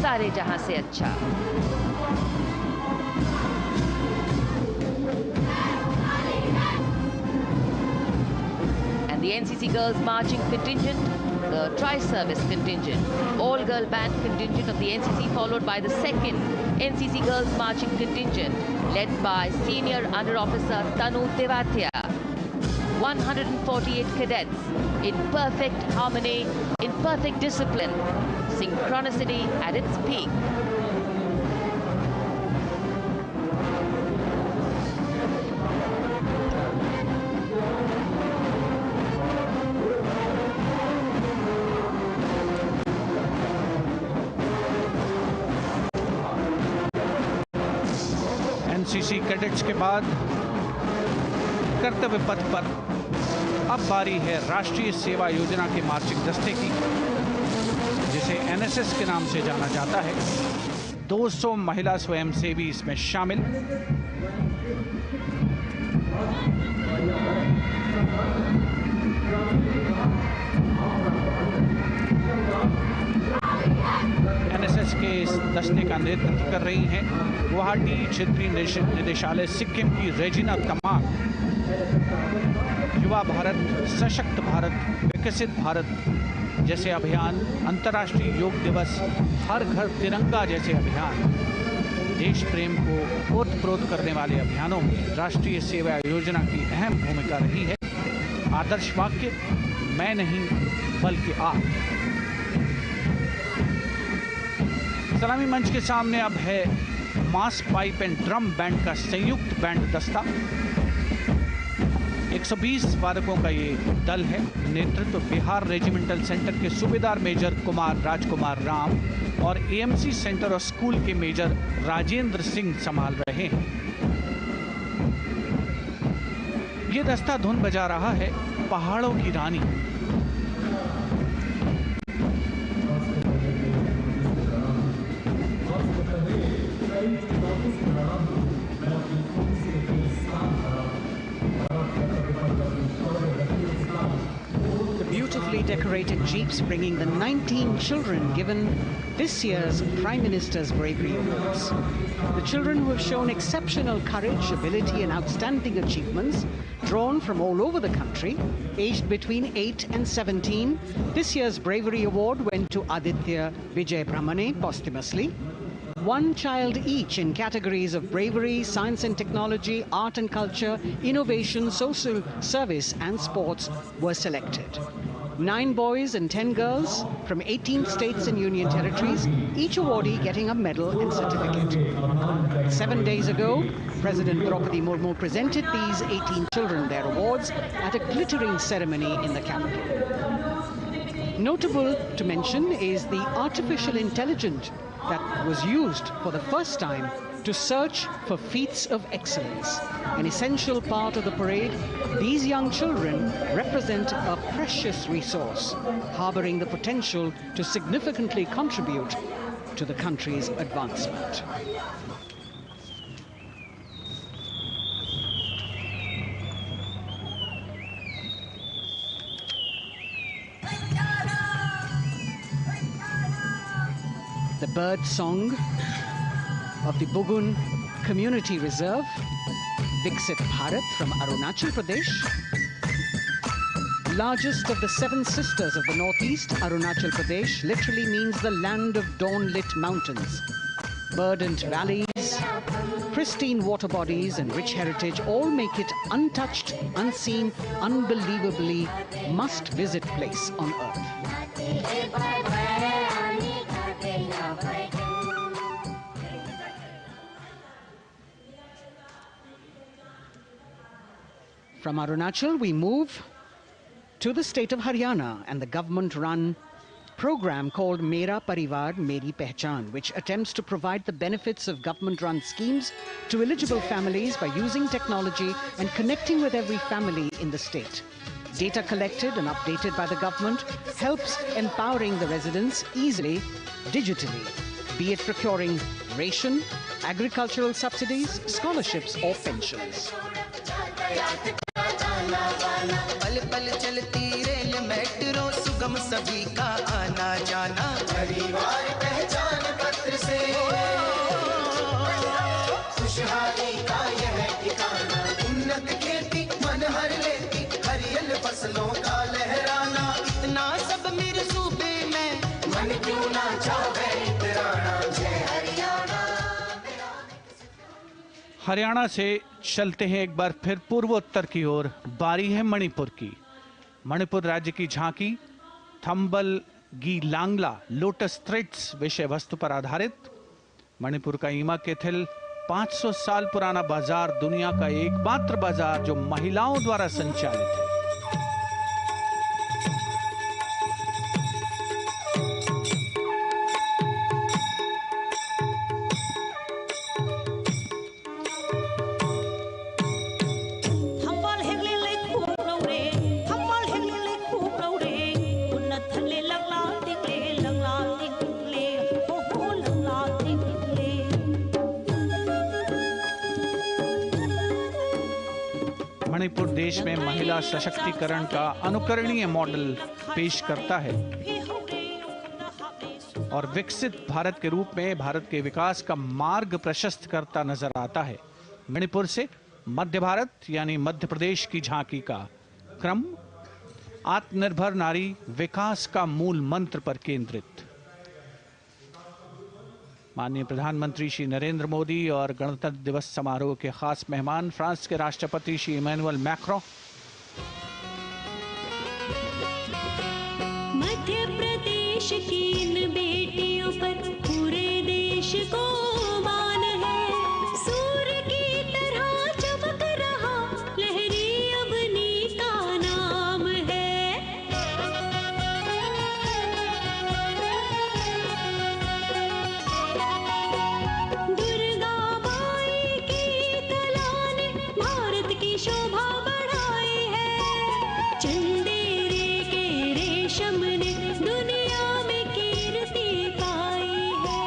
Sare Jahan Se Acha. And the NCC Girls Marching Contingent, the Tri-Service Contingent, all-girl band contingent of the NCC, followed by the second NCC Girls Marching Contingent, led by Senior Under Officer Tanu Tewatia. 148 cadets in perfect harmony, in perfect discipline, synchronicity at its peak. NCC cadets के बाद कर्तव्य पथ पर अब बारी है राष्ट्रीय सेवा योजना के मार्चिंग दस्ते की, जिसे एनएसएस के नाम से जाना जाता है। 200 महिला स्वयंसेवी इसमें शामिल। एनएसएस के इस दस्ते का नेतृत्व कर रही हैं गुवाहाटी क्षेत्रीय निदेशालय सिक्किम की रेजिना तमांग। युवा भारत, सशक्त भारत, विकसित भारत जैसे अभियान, अंतर्राष्ट्रीय योग दिवस, हर घर तिरंगा जैसे अभियान, देश प्रेम को ओतप्रोत करने वाले अभियानों में राष्ट्रीय सेवा योजना की अहम भूमिका रही है। आदर्श वाक्य, मैं नहीं बल्कि आप। सलामी मंच के सामने अब है मास पाइप एंड ड्रम बैंड का संयुक्त बैंड दस्ता। 120 वादकों का ये दल है। नेतृत्व बिहार रेजिमेंटल सेंटर के सूबेदार मेजर कुमार राजकुमार राम और एएमसी सेंटर और स्कूल के मेजर राजेंद्र सिंह संभाल रहे हैं। ये दस्ता धुन बजा रहा है पहाड़ों की रानी। Beautifully decorated jeeps bringing the 19 children given this year's Prime Minister's Bravery Awards. The children who have shown exceptional courage, ability and outstanding achievements, drawn from all over the country, aged between 8 and 17. This year's Bravery Award went to Aditya Vijay Brahmane posthumously. One child each in categories of bravery, science and technology, art and culture, innovation, social service and sports were selected. 9 boys and 10 girls from 18 states and union territories, each awardee getting a medal and certificate. 7 days ago, President Draupadi Murmu presented these 18 children their awards at a glittering ceremony in the capital. Notable to mention is the artificial intelligence that was used for the first time to search for feats of excellence. An essential part of the parade, these young children represent a precious resource, harboring the potential to significantly contribute to the country's advancement. The bird song of the Bugun Community Reserve, Viksit Bharat from Arunachal Pradesh. Largest of the 7 sisters of the northeast, Arunachal Pradesh literally means the land of dawn-lit mountains. Verdant valleys, pristine water bodies and rich heritage all make it untouched, unseen, unbelievably must-visit place on earth. From Arunachal, we move to the state of Haryana and the government-run program called Mera Parivar Meri Pehchan, which attempts to provide the benefits of government-run schemes to eligible families by using technology and connecting with every family in the state. Data collected and updated by the government helps empowering the residents easily, digitally, be it procuring ration, agricultural subsidies, scholarships or pensions. पल पल चलती rail metro सुगम सभी का आना जाना परिवार पहचान पत्र से खुशहाली का यह ठिकाना उन्नत खेती मन हर लेती हरियल फसलों का लहराना इतना सब मेरे सूबे में मन क्यों ना चाहे इतराना जय हरियाणा। हरियाणा से चलते हैं एक बार फिर पूर्वोत्तर की ओर। बारी है मणिपुर की। मणिपुर राज्य की झांकी थंबल गी लांगला लोटस थ्रेड्स विषय वस्तु पर आधारित। मणिपुर का ईमा केथिल 500 साल पुराना बाजार, दुनिया का एकमात्र बाजार जो महिलाओं द्वारा संचालित है। मणिपुर देश में महिला सशक्तिकरण का अनुकरणीय मॉडल पेश करता है और विकसित भारत के रूप में भारत के विकास का मार्ग प्रशस्त करता नजर आता है। मणिपुर से मध्य भारत यानी मध्य प्रदेश की झांकी का क्रम आत्मनिर्भर नारी विकास का मूल मंत्र पर केंद्रित। माननीय प्रधानमंत्री श्री नरेंद्र मोदी और गणतंत्र दिवस समारोह के खास मेहमान फ्रांस के राष्ट्रपति श्री इमैनुअल मैक्रों। मध्य प्रदेश की इन बेटियों पर पूरे देश को मान है। सूर्य की तरह चमक रहा लहरी अवनी का नाम है। दुर्गा माई की कला ने भारत की शोभा बढ़ाई है। चंदेरे के रेशम ने दुनिया में कीर्ति पाई है।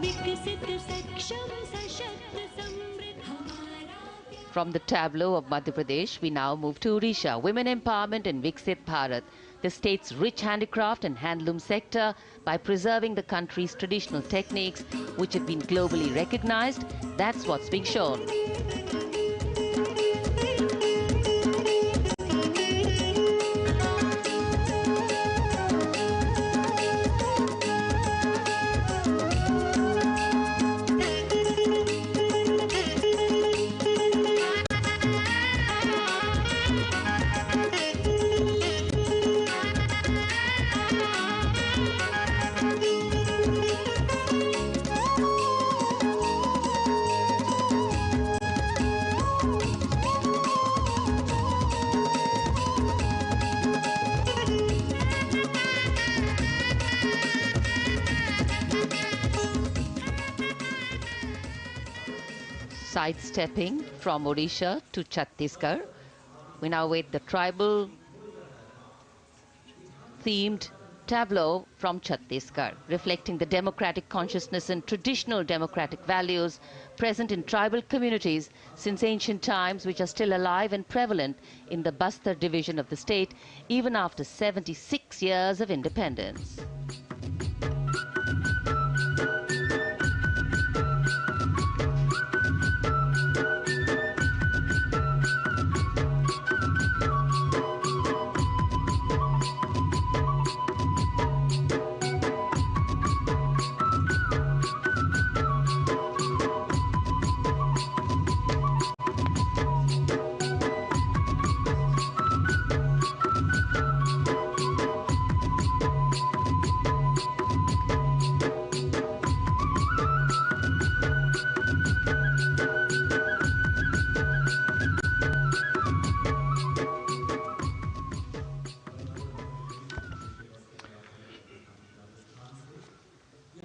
विकसित सक्षम सशक्त समृद्ध हमारा प्यार। From the tableau of Madhya Pradesh, we now move to Odisha. Women empowerment in Viksit Bharat, the state's rich handicraft and handloom sector, by preserving the country's traditional techniques, which have been globally recognized. That's what's being shown. sidestepping from Odisha to Chhattisgarh. We now wait the tribal themed tableau from Chhattisgarh, reflecting the democratic consciousness and traditional democratic values present in tribal communities since ancient times, which are still alive and prevalent in the Bastar division of the state, even after 76 years of independence.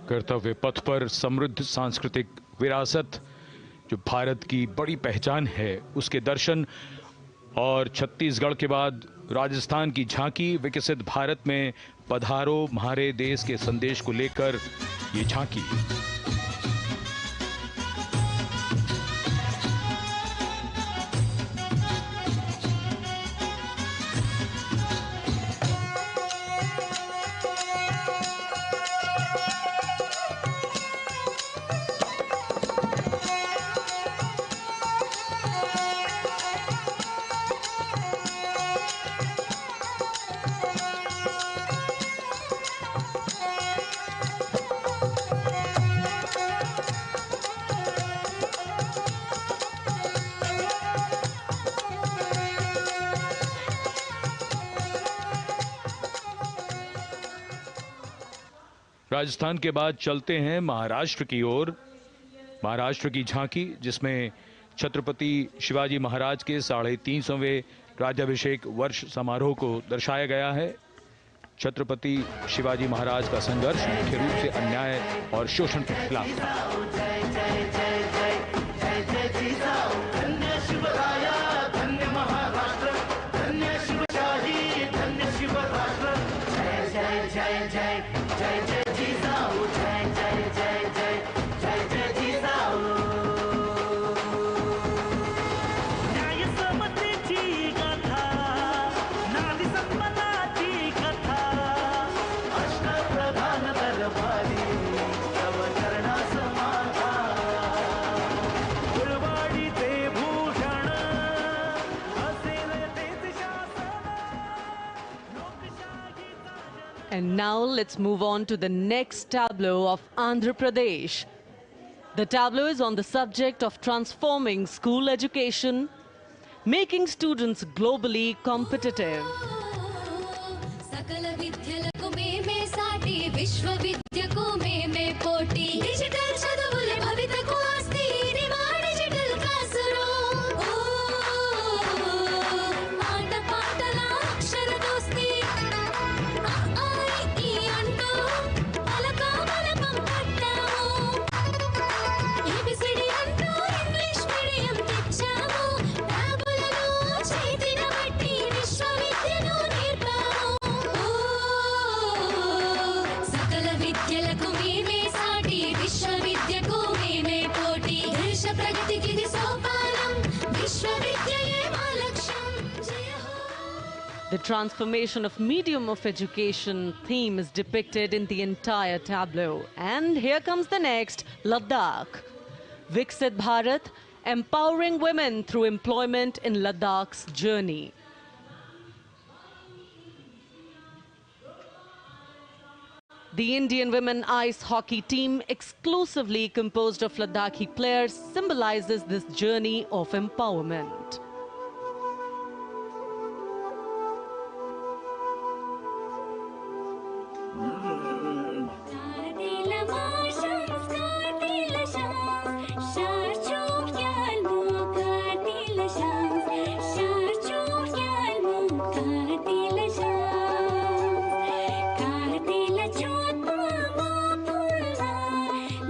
कर्तव्य पथ पर समृद्ध सांस्कृतिक विरासत जो भारत की बड़ी पहचान है उसके दर्शन, और छत्तीसगढ़ के बाद राजस्थान की झांकी विकसित भारत में पधारो म्हारे देश के संदेश को लेकर ये झांकी। राजस्थान के बाद चलते हैं महाराष्ट्र की ओर। महाराष्ट्र की झांकी जिसमें छत्रपति शिवाजी महाराज के 350वें राज्याभिषेक वर्ष समारोह को दर्शाया गया है। छत्रपति शिवाजी महाराज का संघर्ष मुख्य रूप से अन्याय और शोषण के खिलाफ था। And now let's move on to the next tableau of Andhra Pradesh. The tableau is on the subject of transforming school education, making students globally competitive. The transformation of medium of education theme is depicted in the entire tableau. And here comes the next, Ladakh. Viksit Bharat, empowering women through employment in Ladakh's journey. The Indian women ice hockey team, exclusively composed of Ladakhi players, symbolizes this journey of empowerment.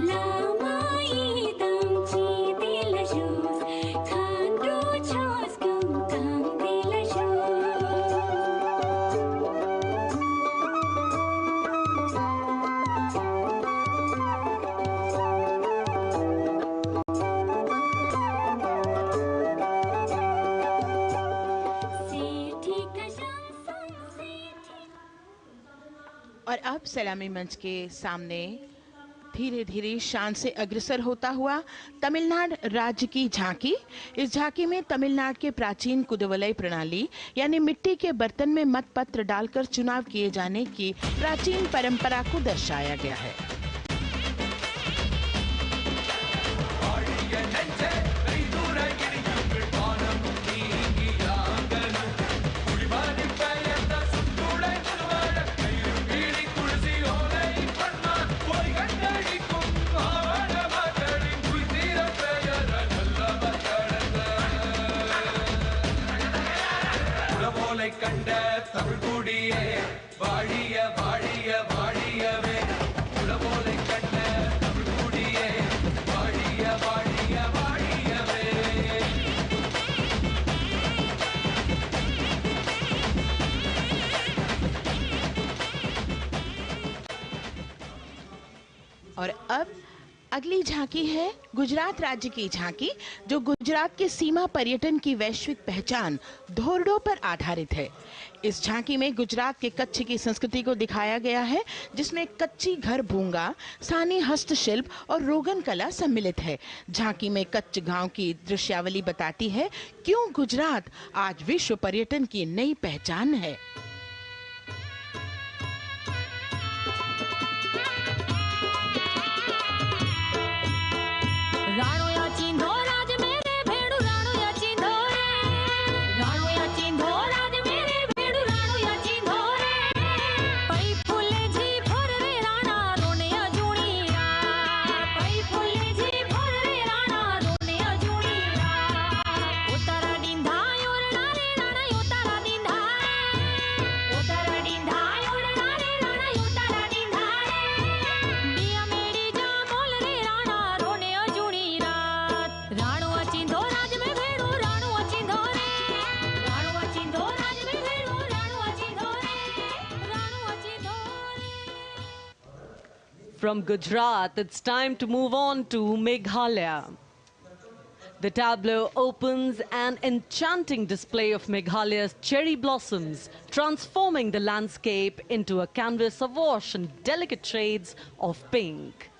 Lama idam chi dil और अब सलामी मंच के सामने धीरे धीरे शान से अग्रसर होता हुआ तमिलनाडु राज्य की झांकी। इस झांकी में तमिलनाडु के प्राचीन कुदवलय प्रणाली यानी मिट्टी के बर्तन में मतपत्र डालकर चुनाव किए जाने की प्राचीन परंपरा को दर्शाया गया है। और अब अगली झांकी है गुजरात राज्य की झांकी, जो गुजरात के सीमा पर्यटन की वैश्विक पहचान धोरडो पर आधारित है। इस झांकी में गुजरात के कच्छ की संस्कृति को दिखाया गया है, जिसमें कच्ची घर भूंगा, स्थानीय हस्तशिल्प और रोगन कला सम्मिलित है। झांकी में कच्छ गांव की दृश्यावली बताती है क्यों गुजरात आज विश्व पर्यटन की नई पहचान है। From Gujarat, it's time to move on to Meghalaya. The tableau opens an enchanting display of Meghalaya's cherry blossoms, transforming the landscape into a canvas awash in delicate shades of pink.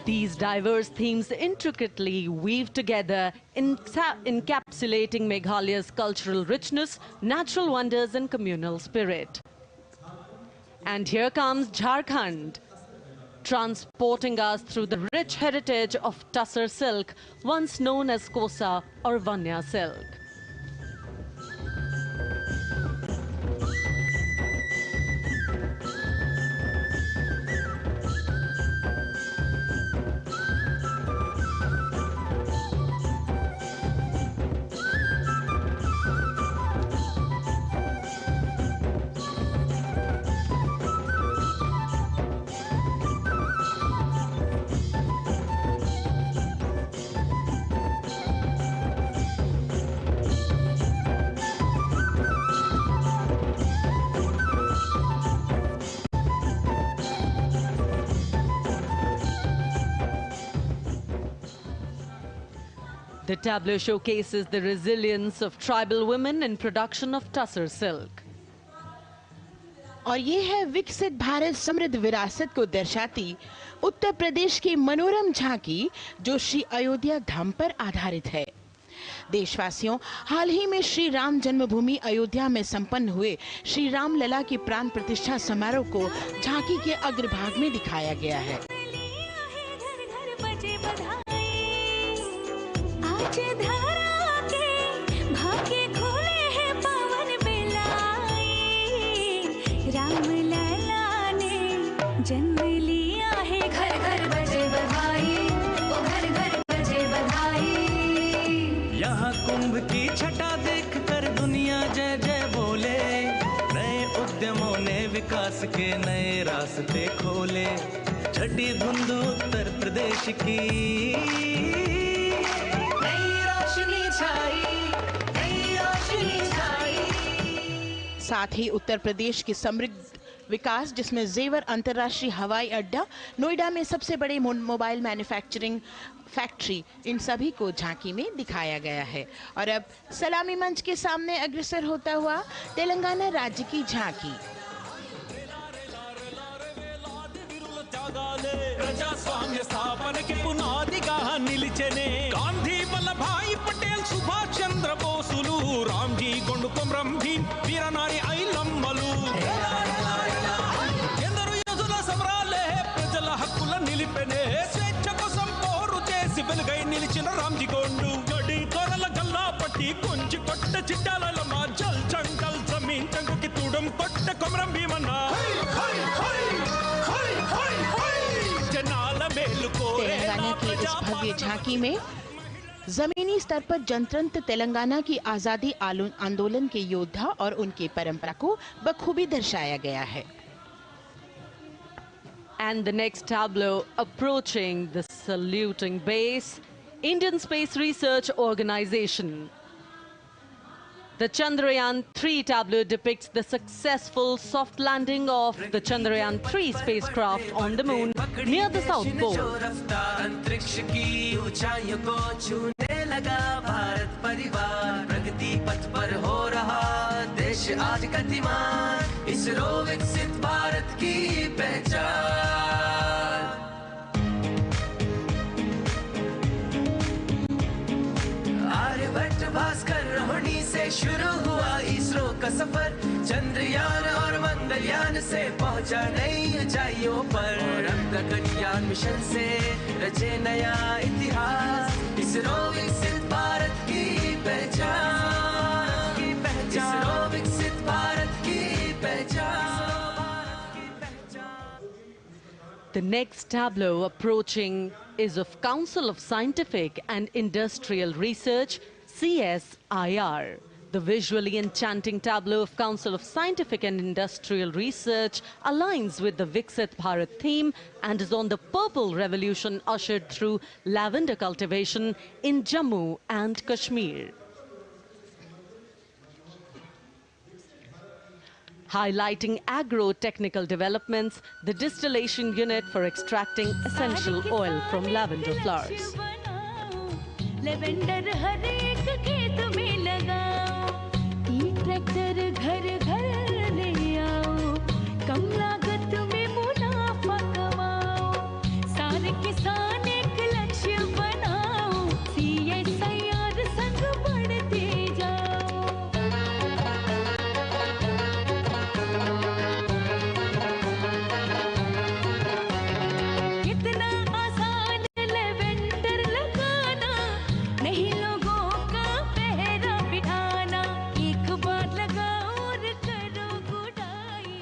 These diverse themes intricately weave together, encapsulating Meghalaya's cultural richness, natural wonders and communal spirit. And here comes Jharkhand, transporting us through the rich heritage of Tussar silk, once known as Kosa or Vanya silk. The tableau showcases the resilience of tribal women in production of Tussar silk. और ये है विकसित भारत समृद्ध विरासत को दर्शाती उत्तर प्रदेश की मनोरम झांकी, जो श्री अयोध्या धाम पर आधारित है। देशवासियों, हाल ही में श्री राम जन्मभूमि अयोध्या में संपन्न हुए श्री राम लला की प्राण प्रतिष्ठा समारोह को झांकी के अग्रभाग में दिखाया गया है। आज धरा कुंभ की छटा देख कर दुनिया जय जय बोले, नए उद्यमों ने विकास के नए रास्ते खोले, छठी धुंध उत्तर प्रदेश की नई रोशनी छाई, नई रोशनी छाई। साथ ही उत्तर प्रदेश की समृद्ध विकास, जिसमें जेवर अंतर्राष्ट्रीय हवाई अड्डा, नोएडा में सबसे बड़े मोबाइल मैन्युफैक्चरिंग फैक्ट्री, इन सभी को झांकी में दिखाया गया है। और अब सलामी मंच के सामने अग्रसर होता हुआ तेलंगाना राज्य की झांकी। ప్రజాస్వామ్య స్థాపనకి పునాదిగా నిలిచెనే గాంధీ వల్లభాయ్ పటేల్ సుభాష్ చంద్ర బోసులు రామ్జీ గొండు కొమరం భీం వీరనారి ఐలమ్మలు ఎందరో యోధుల సమరాలే ప్రజల హక్కుల నిలిపెనే స్వేచ్ఛ కోసం పోరు చేసి వెలుగై నిలిచిన రామ్జీ గొండు గడి కొరల గల్లా పట్టి కొంచి కొట్ట చిట్టాలమ్మ జల్ జంగల్ జమీన్ జంగుకి తూడం కొట్ట కొమరం భీమన్న तेलंगाना की इस भव्य झांकी में जमीनी स्तर पर जनतंत्र तेलंगाना की आजादी आंदोलन के योद्धा और उनकी परंपरा को बखूबी दर्शाया गया है। And the next tableau approaching the saluting base, Indian Space Research Organization. The Chandrayaan-3 tableau depicts the successful soft landing of the Chandrayaan-3 spacecraft on the moon near the South Pole. अंतरिक्ष की ऊंचाइयों को छूने लगा भारत परिवार, प्रगति पथ पर हो रहा देश आज गतिमान, इसरो विकसित भारत की पहचान। आर्यभट्ट भास्कर रोहिणी से शुरू हुआ इसरो का सफर, चंद्रयान और मंगलयान से पहुंचा नई ऊंचाइयों पर, अब गगनयान मिशन से रचे नया इतिहास, इसरो विकसित भारत की पहचान, इसरो विकसित भारत की पहचान। The next tableau approaching is of Council of Scientific and Industrial Research, CSIR. The visually enchanting tableau of Council of Scientific and Industrial Research aligns with the Viksit Bharat theme and is on the purple revolution ushered through lavender cultivation in Jammu and Kashmir. Highlighting agro-technical developments, the distillation unit for extracting essential oil from lavender flowers. Lavender हर एक खेत में लगाओ, ई tractor घर घर ले आओ, कम लागत में मुनाफा कमाओ, सारे किसान एक लक्ष्य बनाओ, CSIR संग बढ़ते जाओ। कितना आसान लेवेंडर लगाना, नहीं लोगों का पहरा बिठाना, एक बार लगाओ और करो गुडाई।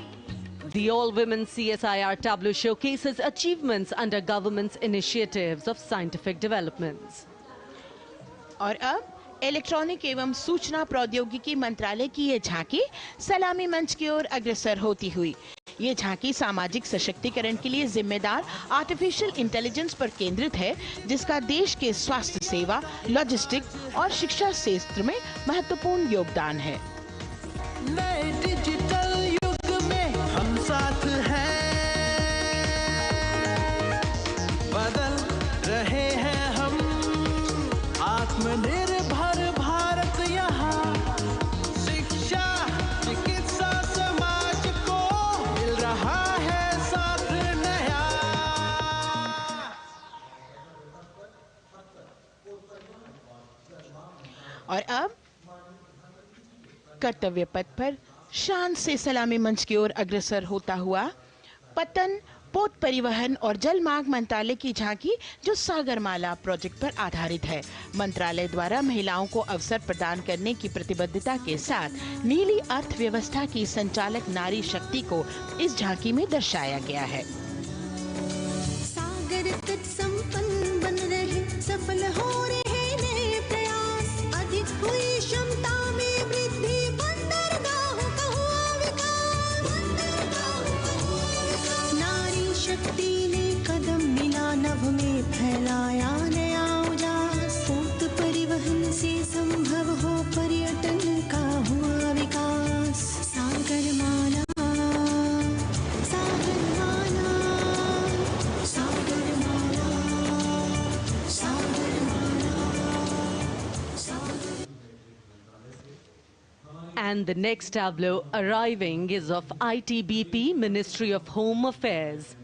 The all-women CSIR tableau showcases achievements under government's initiatives of scientific developments. और अब इलेक्ट्रॉनिक एवं सूचना प्रौद्योगिकी मंत्रालय की ये झांकी सलामी मंच की ओर अग्रसर होती हुई। ये झांकी सामाजिक सशक्तिकरण के लिए जिम्मेदार आर्टिफिशियल इंटेलिजेंस पर केंद्रित है, जिसका देश के स्वास्थ्य सेवा, लॉजिस्टिक और शिक्षा क्षेत्र में महत्वपूर्ण योगदान है। नए डिजिटल युग में हम साथ हैं, बदल रहे हैं हम, आत्मनिर्भर भारत यहाँ, शिक्षा चिकित्सा समाज को मिल रहा है साथ नया। और अब कर्तव्य पथ पर शान से सलामी मंच की ओर अग्रसर होता हुआ पतन, पोत परिवहन और जल मार्ग मंत्रालय की झांकी, जो सागरमाला प्रोजेक्ट पर आधारित है। मंत्रालय द्वारा महिलाओं को अवसर प्रदान करने की प्रतिबद्धता के साथ नीली अर्थव्यवस्था की संचालक नारी शक्ति को इस झांकी में दर्शाया गया है। सागर तट संपन्न बन रहे, सफल हो रहे नए प्रयास, अधिक And the next tableau arriving is of ITBP, Ministry of Home Affairs.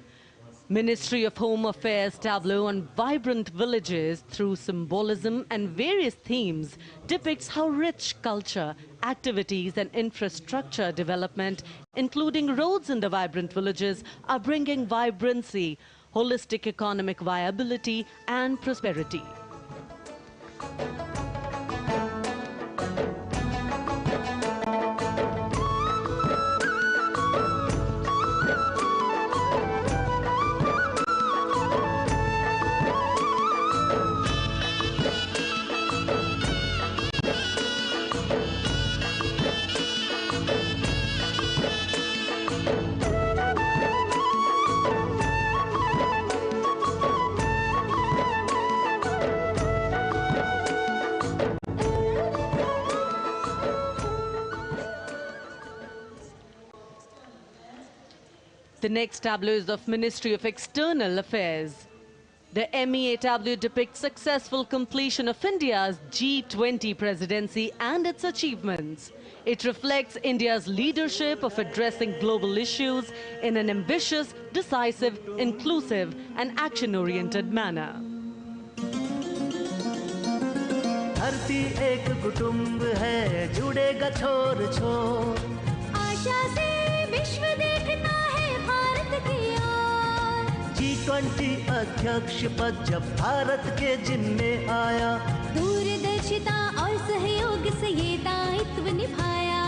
Ministry of Home Affairs tableau on vibrant villages through symbolism and various themes depicts how rich culture, activities and infrastructure development, including roads in the vibrant villages, are bringing vibrancy, holistic economic viability and prosperity. The next tableau is of Ministry of External Affairs. The MEA tableau depicts successful completion of India's G20 presidency and its achievements. It reflects India's leadership of addressing global issues in an ambitious, decisive, inclusive and action-oriented manner. धरती एक कुटुंब है जुड़ेगा छोर छोर आशा से विश्व देखता है भारत की ओर G20 अध्यक्ष पद जब भारत के जिम्मे आया दूरदर्शिता और सहयोग से ये दायित्व निभाया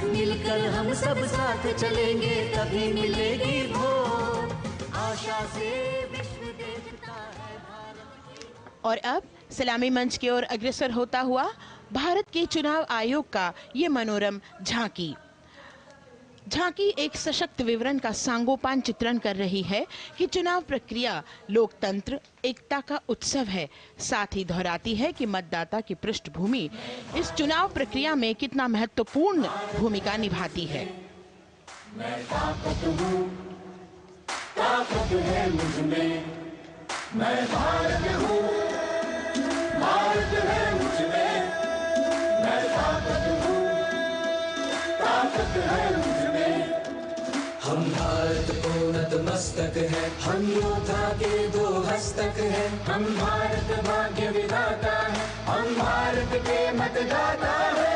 मिलकर हम सब साथ चलेंगे तभी मिलेगी भोर आशा से विश्व देखता है भारत की। और अब सलामी मंच की ओर अग्रसर होता हुआ भारत के चुनाव आयोग का ये मनोरम झांकी एक सशक्त विवरण का सांगोपान चित्रण कर रही है कि चुनाव प्रक्रिया लोकतंत्र एकता का उत्सव है। साथ ही दोहराती है कि मतदाता की पृष्ठभूमि इस चुनाव प्रक्रिया में कितना महत्वपूर्ण भूमिका निभाती है। मैं ताकत हूँ, ताकत है मुझमें, मैं भारत हूँ, भारत है मुझमें, मैं ताकत हूँ, ताकत है मुझमें। हम भारत को नतमस्तक है, हम योद्धा के दो हस्तक है, हम भारत भाग्य विधाता है, हम भारत के मतदाता है।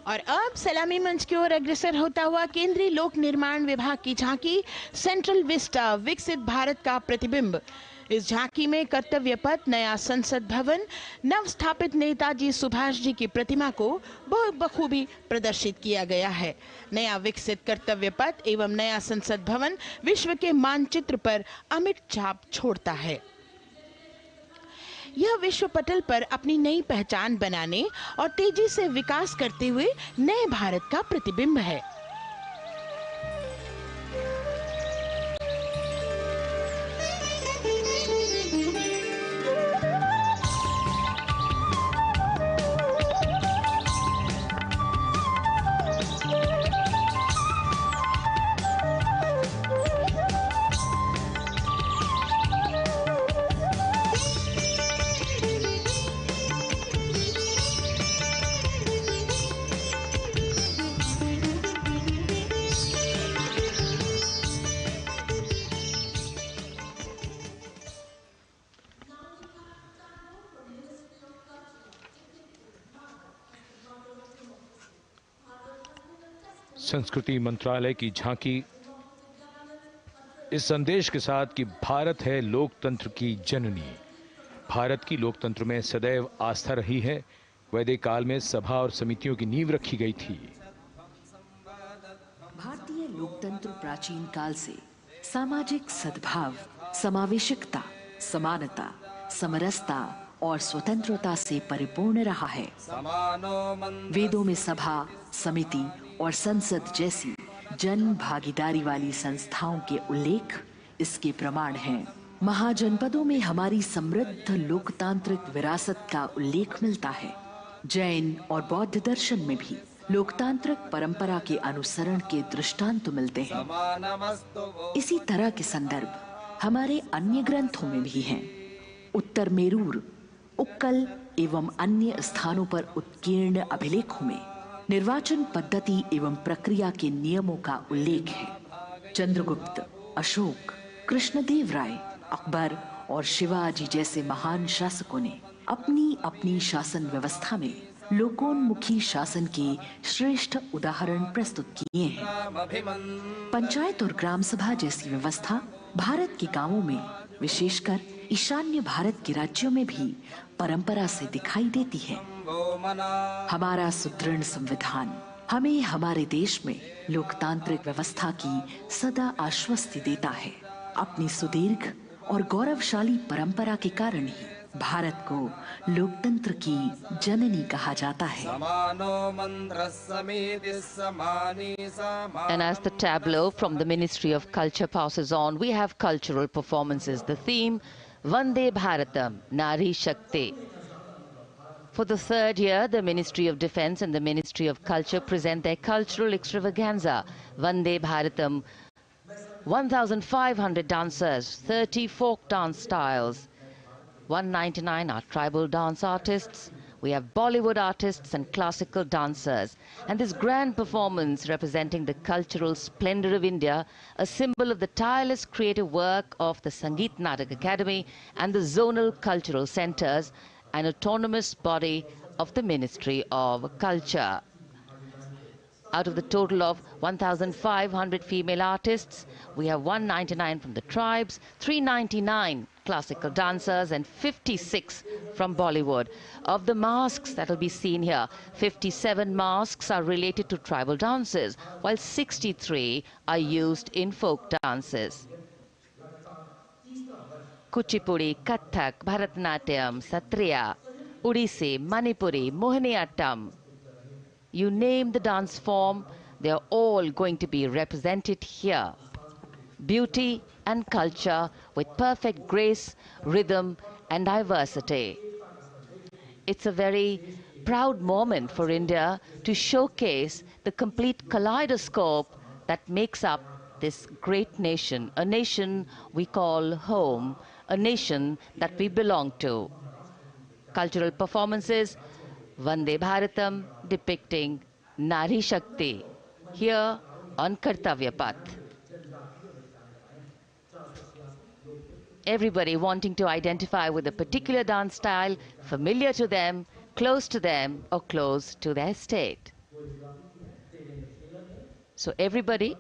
और अब सलामी मंच की ओर अग्रसर होता हुआ केंद्रीय लोक निर्माण विभाग की झांकी सेंट्रल विस्टा विकसित भारत का प्रतिबिंब। इस झांकी में कर्तव्य पथ, नया संसद भवन, नव स्थापित नेताजी सुभाष जी की प्रतिमा को बहुत बखूबी प्रदर्शित किया गया है। नया विकसित कर्तव्य पथ एवं नया संसद भवन विश्व के मानचित्र पर अमिट छाप छोड़ता है। यह विश्व पटल पर अपनी नई पहचान बनाने और तेजी से विकास करते हुए नए भारत का प्रतिबिंब है। संस्कृति मंत्रालय की झांकी इस संदेश के साथ कि भारत है लोकतंत्र की जननी। भारत की लोकतंत्र में सदैव आस्था रही है। वैदिक काल में सभा और समितियों की नींव रखी गई थी। भारतीय लोकतंत्र प्राचीन काल से सामाजिक सद्भाव, समावेशकता, समानता, समरसता और स्वतंत्रता से परिपूर्ण रहा है। वेदों में सभा, समिति और संसद जैसी जन भागीदारी वाली संस्थाओं के उल्लेख इसके प्रमाण हैं। महाजनपदों में हमारी समृद्ध लोकतांत्रिक विरासत का उल्लेख मिलता है। जैन और बौद्ध दर्शन में भी लोकतांत्रिक परंपरा के अनुसरण के दृष्टांत मिलते हैं। इसी तरह के संदर्भ हमारे अन्य ग्रंथों में भी हैं। उत्तर मेरूर, उक्कल एवं अन्य स्थानों पर उत्कीर्ण अभिलेखों में निर्वाचन पद्धति एवं प्रक्रिया के नियमों का उल्लेख है। चंद्रगुप्त, अशोक, कृष्णदेव राय, अकबर और शिवाजी जैसे महान शासकों ने अपनी अपनी शासन व्यवस्था में लोकोन्मुखी शासन के श्रेष्ठ उदाहरण प्रस्तुत किए हैं। पंचायत और ग्राम सभा जैसी व्यवस्था भारत के गांवों में, विशेषकर ईशान्य भारत के राज्यों में भी परंपरा से दिखाई देती है। हमारा सुदृढ़ संविधान हमें हमारे देश में लोकतांत्रिक व्यवस्था की सदा आश्वस्ति देता है। अपनी सुदीर्घ और गौरवशाली परंपरा के कारण ही भारत को लोकतंत्र की जननी कहा जाता है। And as the tableau from the Ministry of Culture passes on, we have cultural performances. The theme, Vande Bharatam, Nari Shakti. For the third year, the Ministry of Defence and the Ministry of Culture present their cultural extravaganza, Vande Bharatam. 1,500 dancers, 30 folk dance styles, 199 are tribal dance artists. We have Bollywood artists and classical dancers. And this grand performance representing the cultural splendor of India, a symbol of the tireless creative work of the Sangeet Natak Academy and the zonal cultural centers, an autonomous body of the Ministry of Culture. Out of the total of 1,500 female artists, we have 199 from the tribes, 399 classical dancers and 56 from Bollywood. Of the masks that will be seen here, 57 masks are related to tribal dances, while 63 are used in folk dances. Kuchipudi, Kathak, Bharatanatyam, Satriya, Odissi, Manipuri, Mohiniyattam. You name the dance form, they are all going to be represented here. Beauty and culture with perfect grace, rhythm and diversity. It's a very proud moment for India to showcase the complete kaleidoscope that makes up this great nation, a nation we call home, a nation that we belong to. Cultural performances, Vande Bharatam depicting Nari Shakti here on Kartavya Path. Everybody wanting to identify with a particular dance style, familiar to them, close to them, or close to their state. So everybody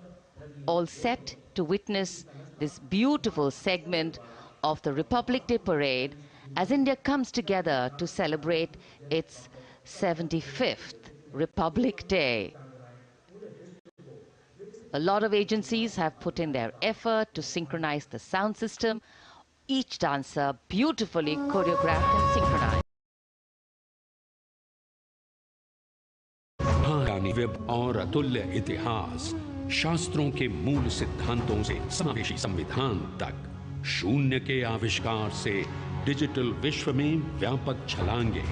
all set to witness this beautiful segment of the Republic Day Parade as India comes together to celebrate its 75th Republic Day. A lot of agencies have put in their effort to synchronize the sound system. Each dancer beautifully choreographed and synchronized. और अतुल्य इतिहास, शास्त्रों के मूल सिद्धांतों से समावेशी संविधान तक, शून्य के आविष्कार से डिजिटल विश्व में व्यापक छलांगे,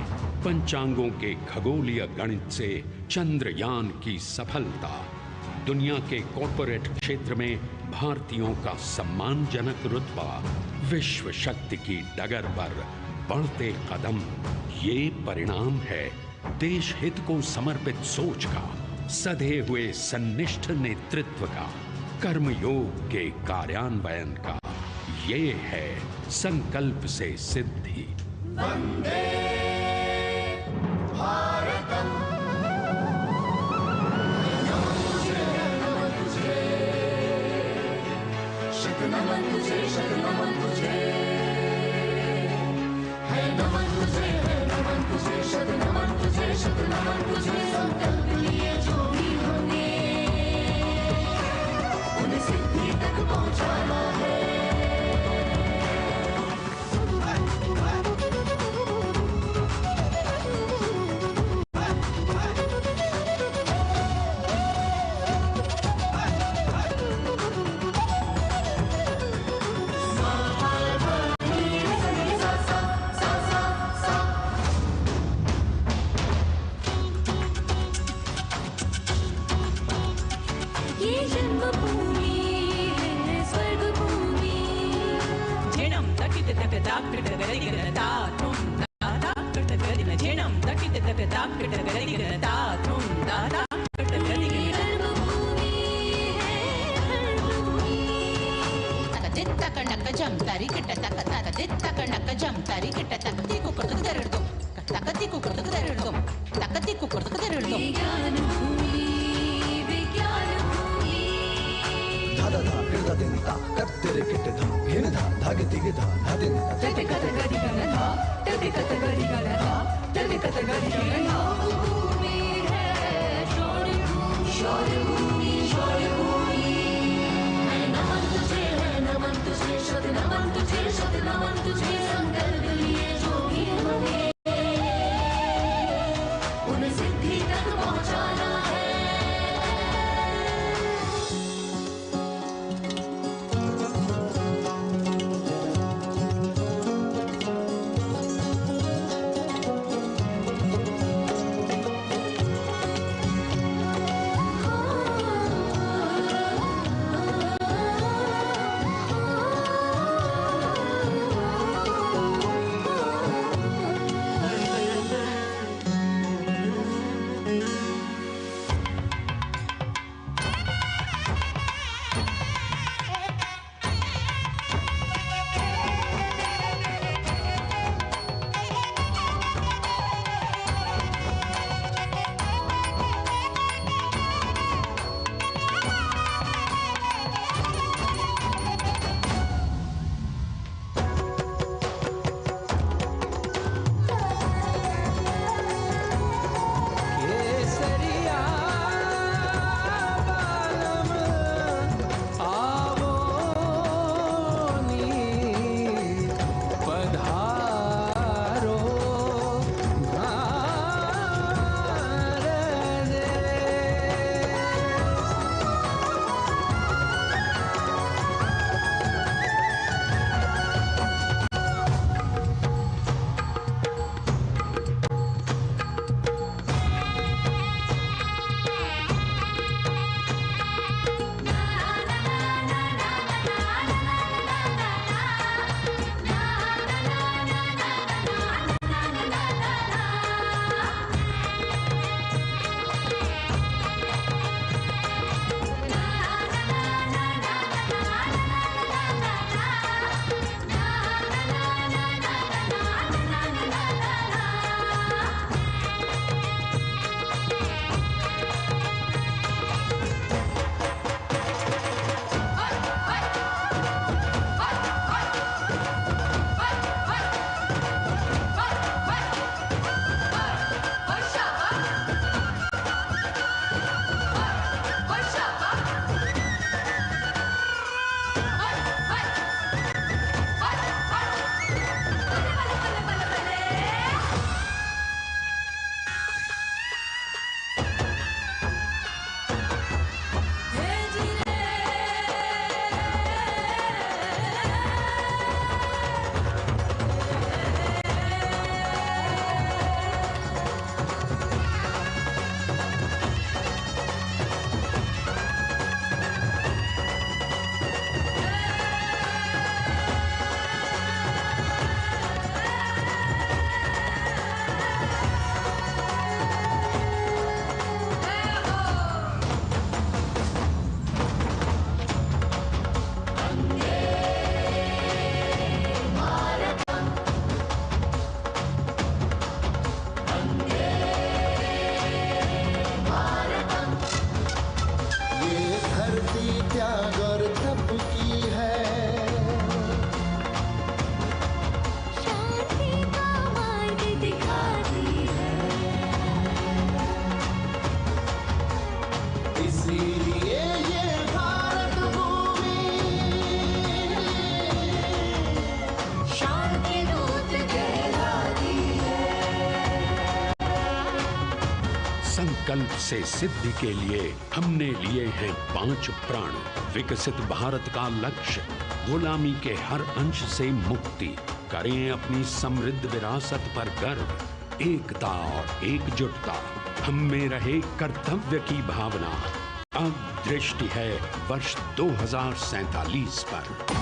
पंचांगों के खगोलीय गणित से चंद्रयान की सफलता, दुनिया के कॉर्पोरेट क्षेत्र में भारतीयों का सम्मानजनक रुतबा, विश्व शक्ति की डगर पर बढ़ते कदम, ये परिणाम है देश हित को समर्पित सोच का, सधे हुए सन्निष्ठ नेतृत्व का, कर्मयोग के कार्यान्वयन का। ये है संकल्प से सिद्धि। वंदे भारतम, नमन तुझे, शत नमन तुझे, शत नमन तुझे, है नमन तुझे, है नमन तुझे, शत नमन तुझे, शत नमन तुझे। संकल्प लिए जो भी हमने उन्हें सिद्धि तक पहुंचाना है। संकल्प से सिद्धि के लिए हमने लिए हैं 5 प्रण। विकसित भारत का लक्ष्य, गुलामी के हर अंश से मुक्ति। करें अपनी समृद्ध विरासत पर गर्व। एकता और एकजुटता, हम में रहे कर्तव्य की भावना। अब दृष्टि है वर्ष 2047 पर।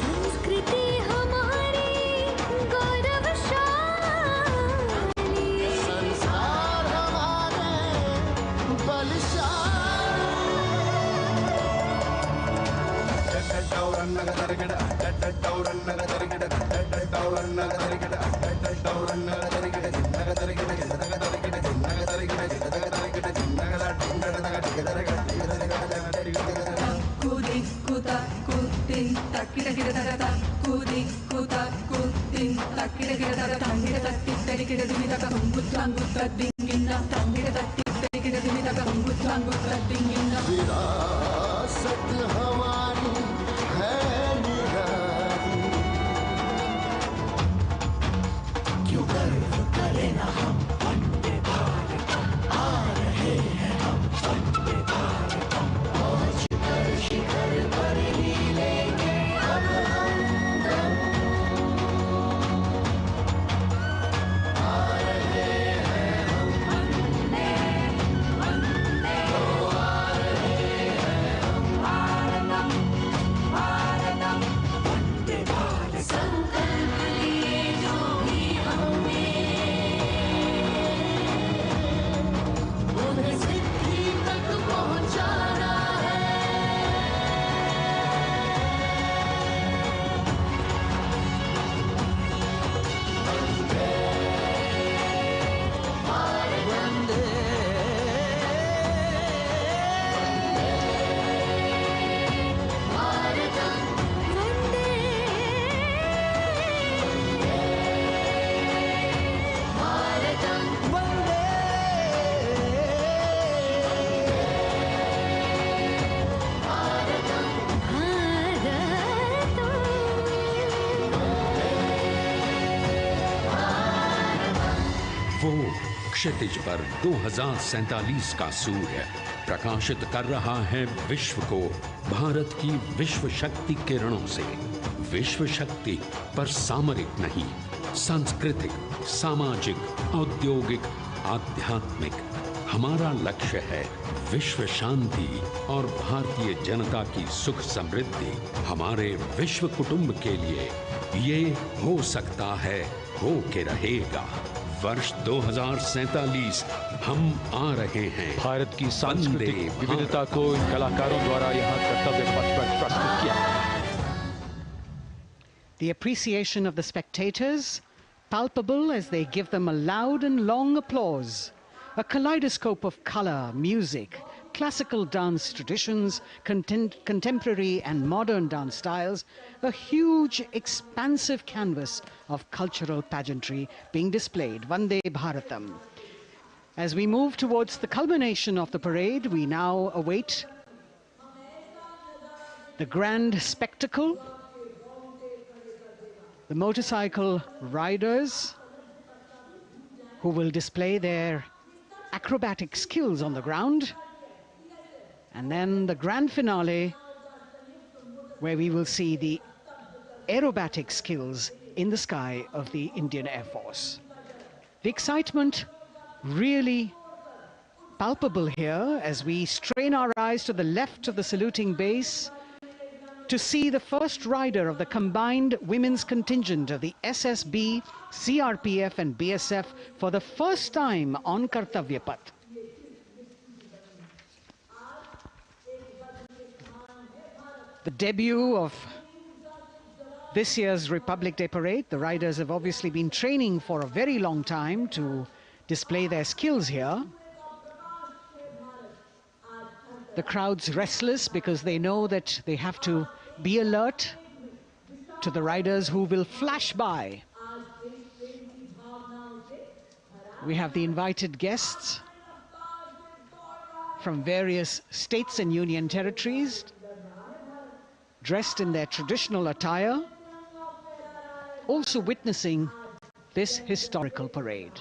संस्कृति हमारी गौरवशाली, संसार हमारे विरासत हमारी है निराली, क्यों गर्व करें ना हम वंदे भारतम, आ रहे हैं हम वंदे भारतम, पहुंच कर शिखर पर ही लेंगे अब हम दम, आ रहे हैं हम वंदे वंदे, ओ आ रहे हैं हम भारतम भारतम वंदे भारतम, संकल्प लिए जो भी हमने उन्हें सिद्धि तक पहुंचाना है। वंदे भारत वंदे भारतम वंदे भारतम वंदे भारतम वो क्षितिज पर 2047 का सूर्य प्रकाशित कर रहा है विश्व को भारत की विश्व शक्ति किरणों से। विश्व शक्ति पर सामरिक नहीं, सांस्कृतिक, सामाजिक, औद्योगिक, आध्यात्मिक। हमारा लक्ष्य है विश्व शांति और भारतीय जनता की सुख समृद्धि। हमारे विश्व कुटुंब के लिए ये हो सकता है, हो के रहेगा। वर्ष 2047 हम आ रहे हैं। भारत की सांस्कृतिक वंदे विविधता को इन कलाकारों द्वारा यहाँ कर्तव्य पथ पर प्रस्तुत किया गया है। The appreciation of the spectators, palpable as they give them a loud and long applause. A kaleidoscope of color, music, classical dance traditions, contemporary and modern dance styles, a huge, expansive canvas of cultural pageantry being displayed, Vande Bharatam. As we move towards the culmination of the parade, we now await the grand spectacle. The motorcycle riders who will display their acrobatic skills on the ground, and then the grand finale where we will see the aerobatic skills in the sky of the Indian Air Force. The excitement really palpable here as we strain our eyes to the left of the saluting base to see the first rider of the combined women's contingent of the SSB, CRPF and BSF for the first time on Kartavya Path. The debut of this year's Republic Day Parade. The riders have obviously been training for a very long time to display their skills here. The crowd's restless because they know that they have to be alert to the riders who will flash by. We have the invited guests from various states and union territories, dressed in their traditional attire, also witnessing this historical parade.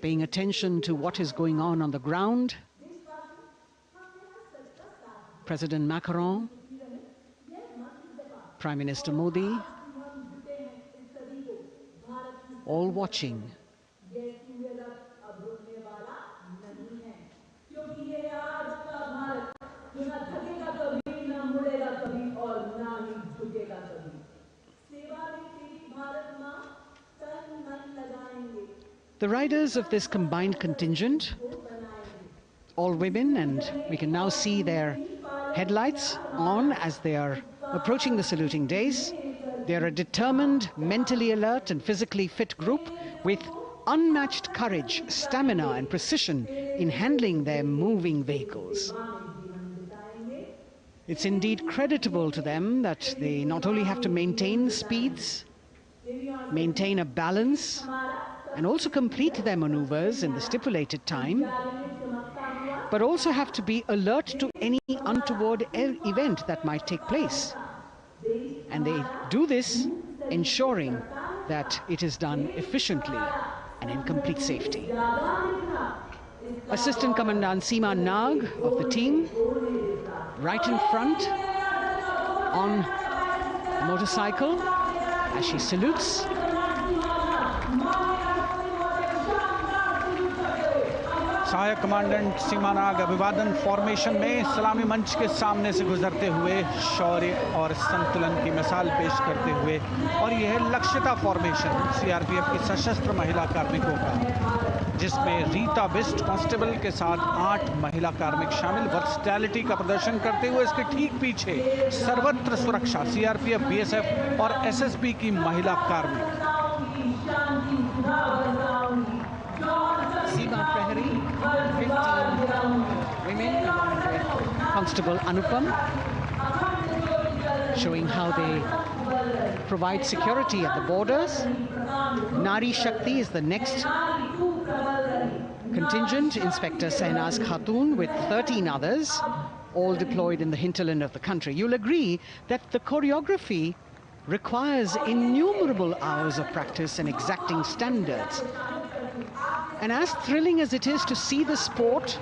Paying attention to what is going on the ground, President Macron, Prime Minister Modi, all watching. The riders of this combined contingent, all women, and we can now see their headlights on as they are approaching the saluting days. They are a determined, mentally alert and physically fit group with unmatched courage, stamina and precision in handling their moving vehicles. It's indeed creditable to them that they not only have to maintain speeds, maintain a balance, and also complete their maneuvers in the stipulated time, but also have to be alert to any untoward event that might take place. And they do this ensuring that it is done efficiently and in complete safety. Assistant Commandant Seema Nag of the team, right in front on a motorcycle as she salutes. सहायक commandant सीमा नाग अभिवादन formation में सलामी मंच के सामने से गुजरते हुए शौर्य और संतुलन की मिसाल पेश करते हुए, और यह लक्ष्यता फॉर्मेशन सीआरपीएफ की सशस्त्र महिला कार्मिकों का, जिसमें रीता बिस्ट कांस्टेबल के साथ 8 महिला कार्मिक शामिल, वर्सटैलिटी का प्रदर्शन करते हुए इसके ठीक पीछे सर्वत्र सुरक्षा सीआरपीएफ, बीएसएफ और एसएसबी की महिला कार्मिक। Seema Prahari, 15 women along with Constable Anupam, showing how they provide security at the borders. Nari Shakti is the next contingent, Inspector Sainaz Khatun with 13 others, all deployed in the hinterland of the country. You'll agree that the choreography requires innumerable hours of practice and exacting standards. And as thrilling as it is to see the sport,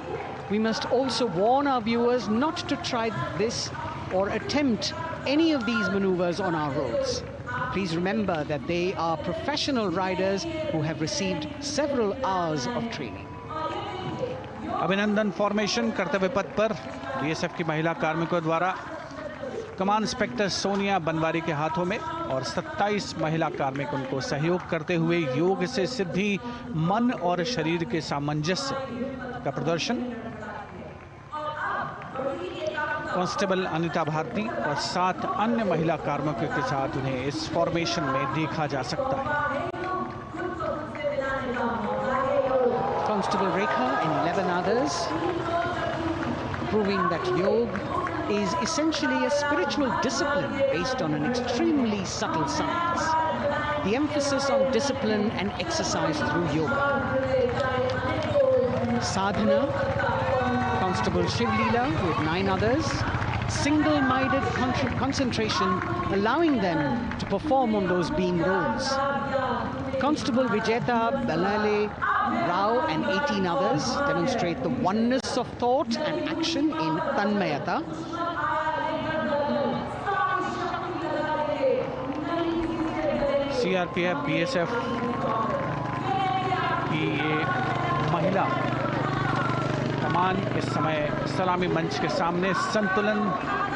we must also warn our viewers not to try this or attempt any of these maneuvers on our roads. Please remember that they are professional riders who have received several hours of training. अभिनंदन formation कर्तव्य पथ पर BSF की महिला कार्मिकों द्वारा कमान inspector Sonia Banwari के हाथों में, और 27 महिला कार्मिक उनको सहयोग करते हुए योग से सिद्धि, मन और शरीर के सामंजस्य का प्रदर्शन। कांस्टेबल अनिता भारती और 7 अन्य महिला कार्मिकों के साथ उन्हें इस फॉर्मेशन में देखा जा सकता है। Constable Rekha and 11 others, proving that yoga is essentially a spiritual discipline based on an extremely subtle science. The emphasis on discipline and exercise through yoga. Sadhana, Constable Shivlila with 9 others, single-minded concentration, allowing them to perform on those beam rolls. Constable Vijeta Balale Rao and 18 others demonstrate the oneness of thought and action in Tanmayata. CRPF, BSF की ये महिला कमान इस समय सलामी मंच के सामने संतुलन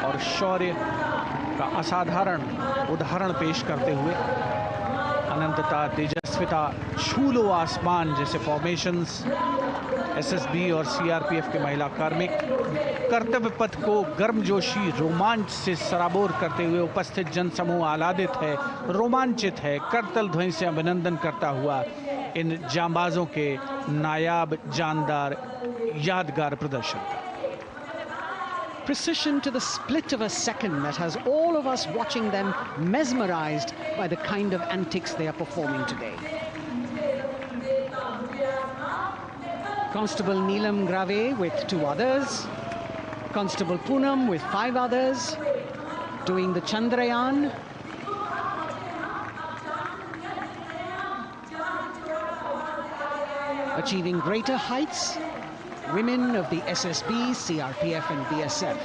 और शौर्य का असाधारण उदाहरण पेश करते हुए अनंतता, तेजस्विता, छू लो आसमान जैसे फॉर्मेशंस एसएसबी और सीआरपीएफ के महिला कार्मिक कर्तव्य पथ को गर्मजोशी रोमांच से सराबोर करते हुए उपस्थित जनसमूह आह्लादित है, रोमांचित है, करतल ध्वनि से अभिनंदन करता हुआ इन जांबाजों के नायाब, जानदार, यादगार प्रदर्शन का। Precision to the split of a second that has all of us watching them mesmerized by the kind of antics they are performing today. Constable Neelam Grave with 2 others, Constable Poonam with 5 others doing the Chandrayaan. Achieving greater heights, women of the SSB, CRPF and BSF.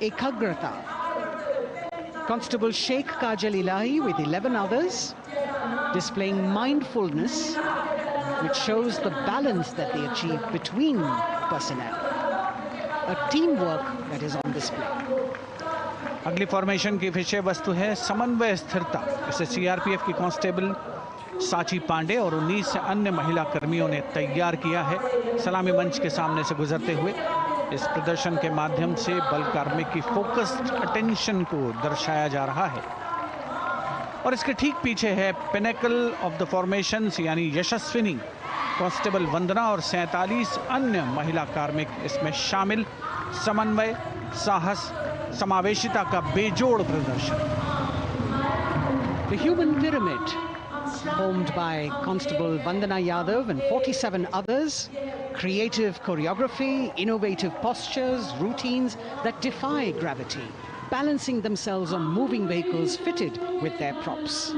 Ekagrata. Constable Sheikh Kajal Ilahi with 11 others, displaying mindfulness, which shows the balance that they achieve between personnel. A teamwork that is on display. अगली formation की विषय वस्तु है समन्वय स्थिरता। इसे CRPF की constable साची पांडे और 19 अन्य महिला कर्मियों ने तैयार किया है। सलामी मंच के सामने से गुजरते हुए इस प्रदर्शन के माध्यम से बल कार्मिक की फोकस्ड अटेंशन को दर्शाया जा रहा है। और इसके ठीक पीछे है पिनेकल ऑफ द फॉर्मेशंस यानी यशस्विनी कांस्टेबल वंदना और 47 अन्य महिला कार्मिक इसमें शामिल। समन्वय, साहस, समावेशिता का बेजोड़ प्रदर्शन। The human pyramid, formed by Constable Vandana Yadav and 47 others, creative choreography, innovative postures, routines that defy gravity, balancing themselves on moving vehicles fitted with their props.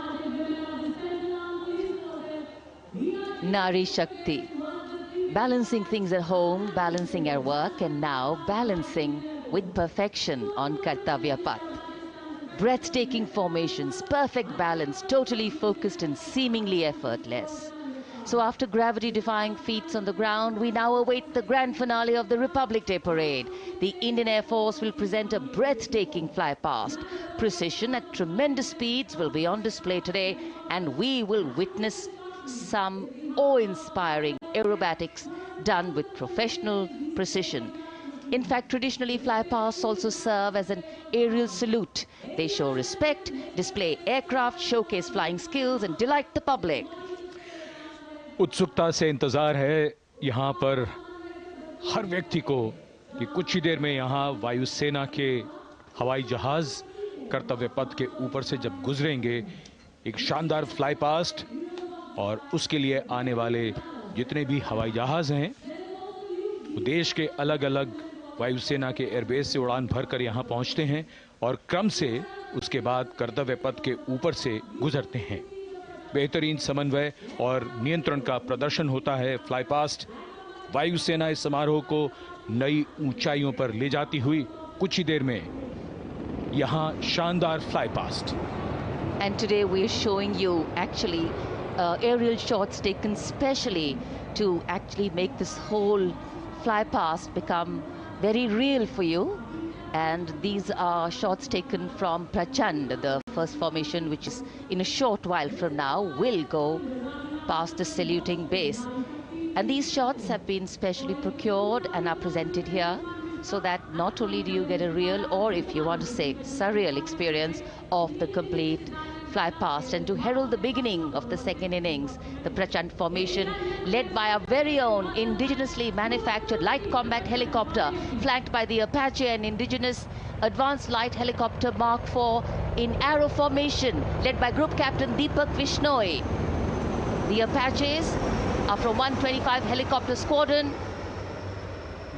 Nari Shakti, balancing things at home, balancing at work, and now balancing with perfection on Kartavya Path. Breathtaking formations, perfect balance, totally focused and seemingly effortless. So after gravity-defying feats on the ground, we now await the grand finale of the Republic Day Parade. The Indian Air Force will present a breathtaking fly-past. Precision at tremendous speeds will be on display today, and we will witness some awe-inspiring aerobatics done with professional precision. In fact, traditionally, flypasts also serve as an aerial salute. They show respect, display aircraft, showcase flying skills, and delight the public. उत्सुकता से इंतजार है यहाँ पर हर व्यक्ति को कि कुछ ही देर में यहाँ वायुसेना के हवाई जहाज कर्तव्य पथ के ऊपर से जब गुजरेंगे, एक शानदार फ्लाई पास्ट, और उसके लिए आने वाले जितने भी हवाई जहाज हैं वो देश के अलग अलग वायुसेना के एयरबेस से उड़ान भरकर यहाँ पहुँचते हैं और क्रम से उसके बाद कर्तव्य पथ के ऊपर से गुजरते हैं। बेहतरीन समन्वय और नियंत्रण का प्रदर्शन होता है। फ्लाई पास्ट वायुसेना इस समारोह को नई ऊंचाइयों पर ले जाती हुई कुछ ही देर में यहाँ शानदार fly past. And today we are showing you actually aerial shots taken specially to actually make this whole fly past become very real for you. And these are shots taken from Prachand, the first formation, which is in a short while from now will go past the saluting base. And these shots have been specially procured and are presented here so that not only do you get a real, or if you want to say surreal experience of the complete fly past, and to herald the beginning of the second innings, the Prachand formation led by our very own indigenously manufactured light combat helicopter flanked by the Apache and indigenous advanced light helicopter Mark IV in arrow formation led by Group Captain Deepak Vishnoi. The Apaches are from 125 helicopter squadron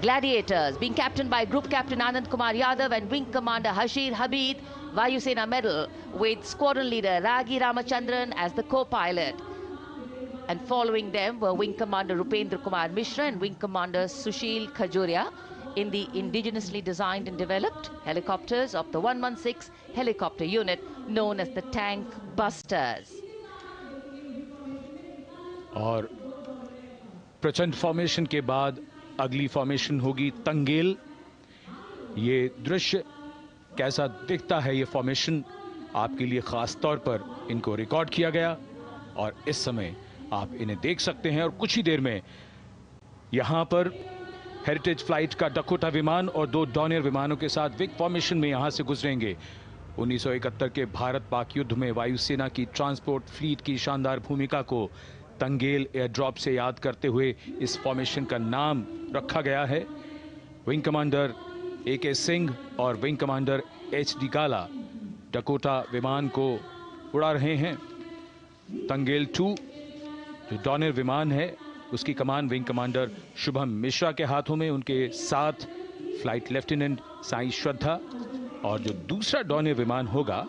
Gladiators, being captained by Group Captain Anand Kumar Yadav and Wing Commander Hashir Habib, Vayusena Medal, with Squadron Leader Ragi Ramachandran as the co-pilot. And following them were Wing Commander Rupendra Kumar Mishra and Wing Commander Sushil Khajuria in the indigenously designed and developed helicopters of the 116 helicopter unit known as the Tank Busters. और प्रचंड formation के बाद अगली formation होगी तंगेल। ये दृश्य कैसा दिखता है, ये फॉर्मेशन आपके लिए खास तौर पर इनको रिकॉर्ड किया गया और इस समय आप इन्हें देख सकते हैं। और कुछ ही देर में यहां पर हेरिटेज फ्लाइट का डकोटा विमान और 2 डॉनियर विमानों के साथ विग फॉर्मेशन में यहां से गुजरेंगे। 1971 के भारत पाक युद्ध में वायुसेना की ट्रांसपोर्ट फ्लीट की शानदार भूमिका को तंगेल एयर ड्रॉप से याद करते हुए इस फॉर्मेशन का नाम रखा गया है। विंग कमांडर AK सिंह और विंग कमांडर HD गाला डकोटा विमान को उड़ा रहे हैं। तंगेल 2 जो डॉनियर विमान है उसकी कमान विंग कमांडर शुभम मिश्रा के हाथों में, उनके साथ फ्लाइट लेफ्टिनेंट साई श्रद्धा, और जो दूसरा डॉर्नियर विमान होगा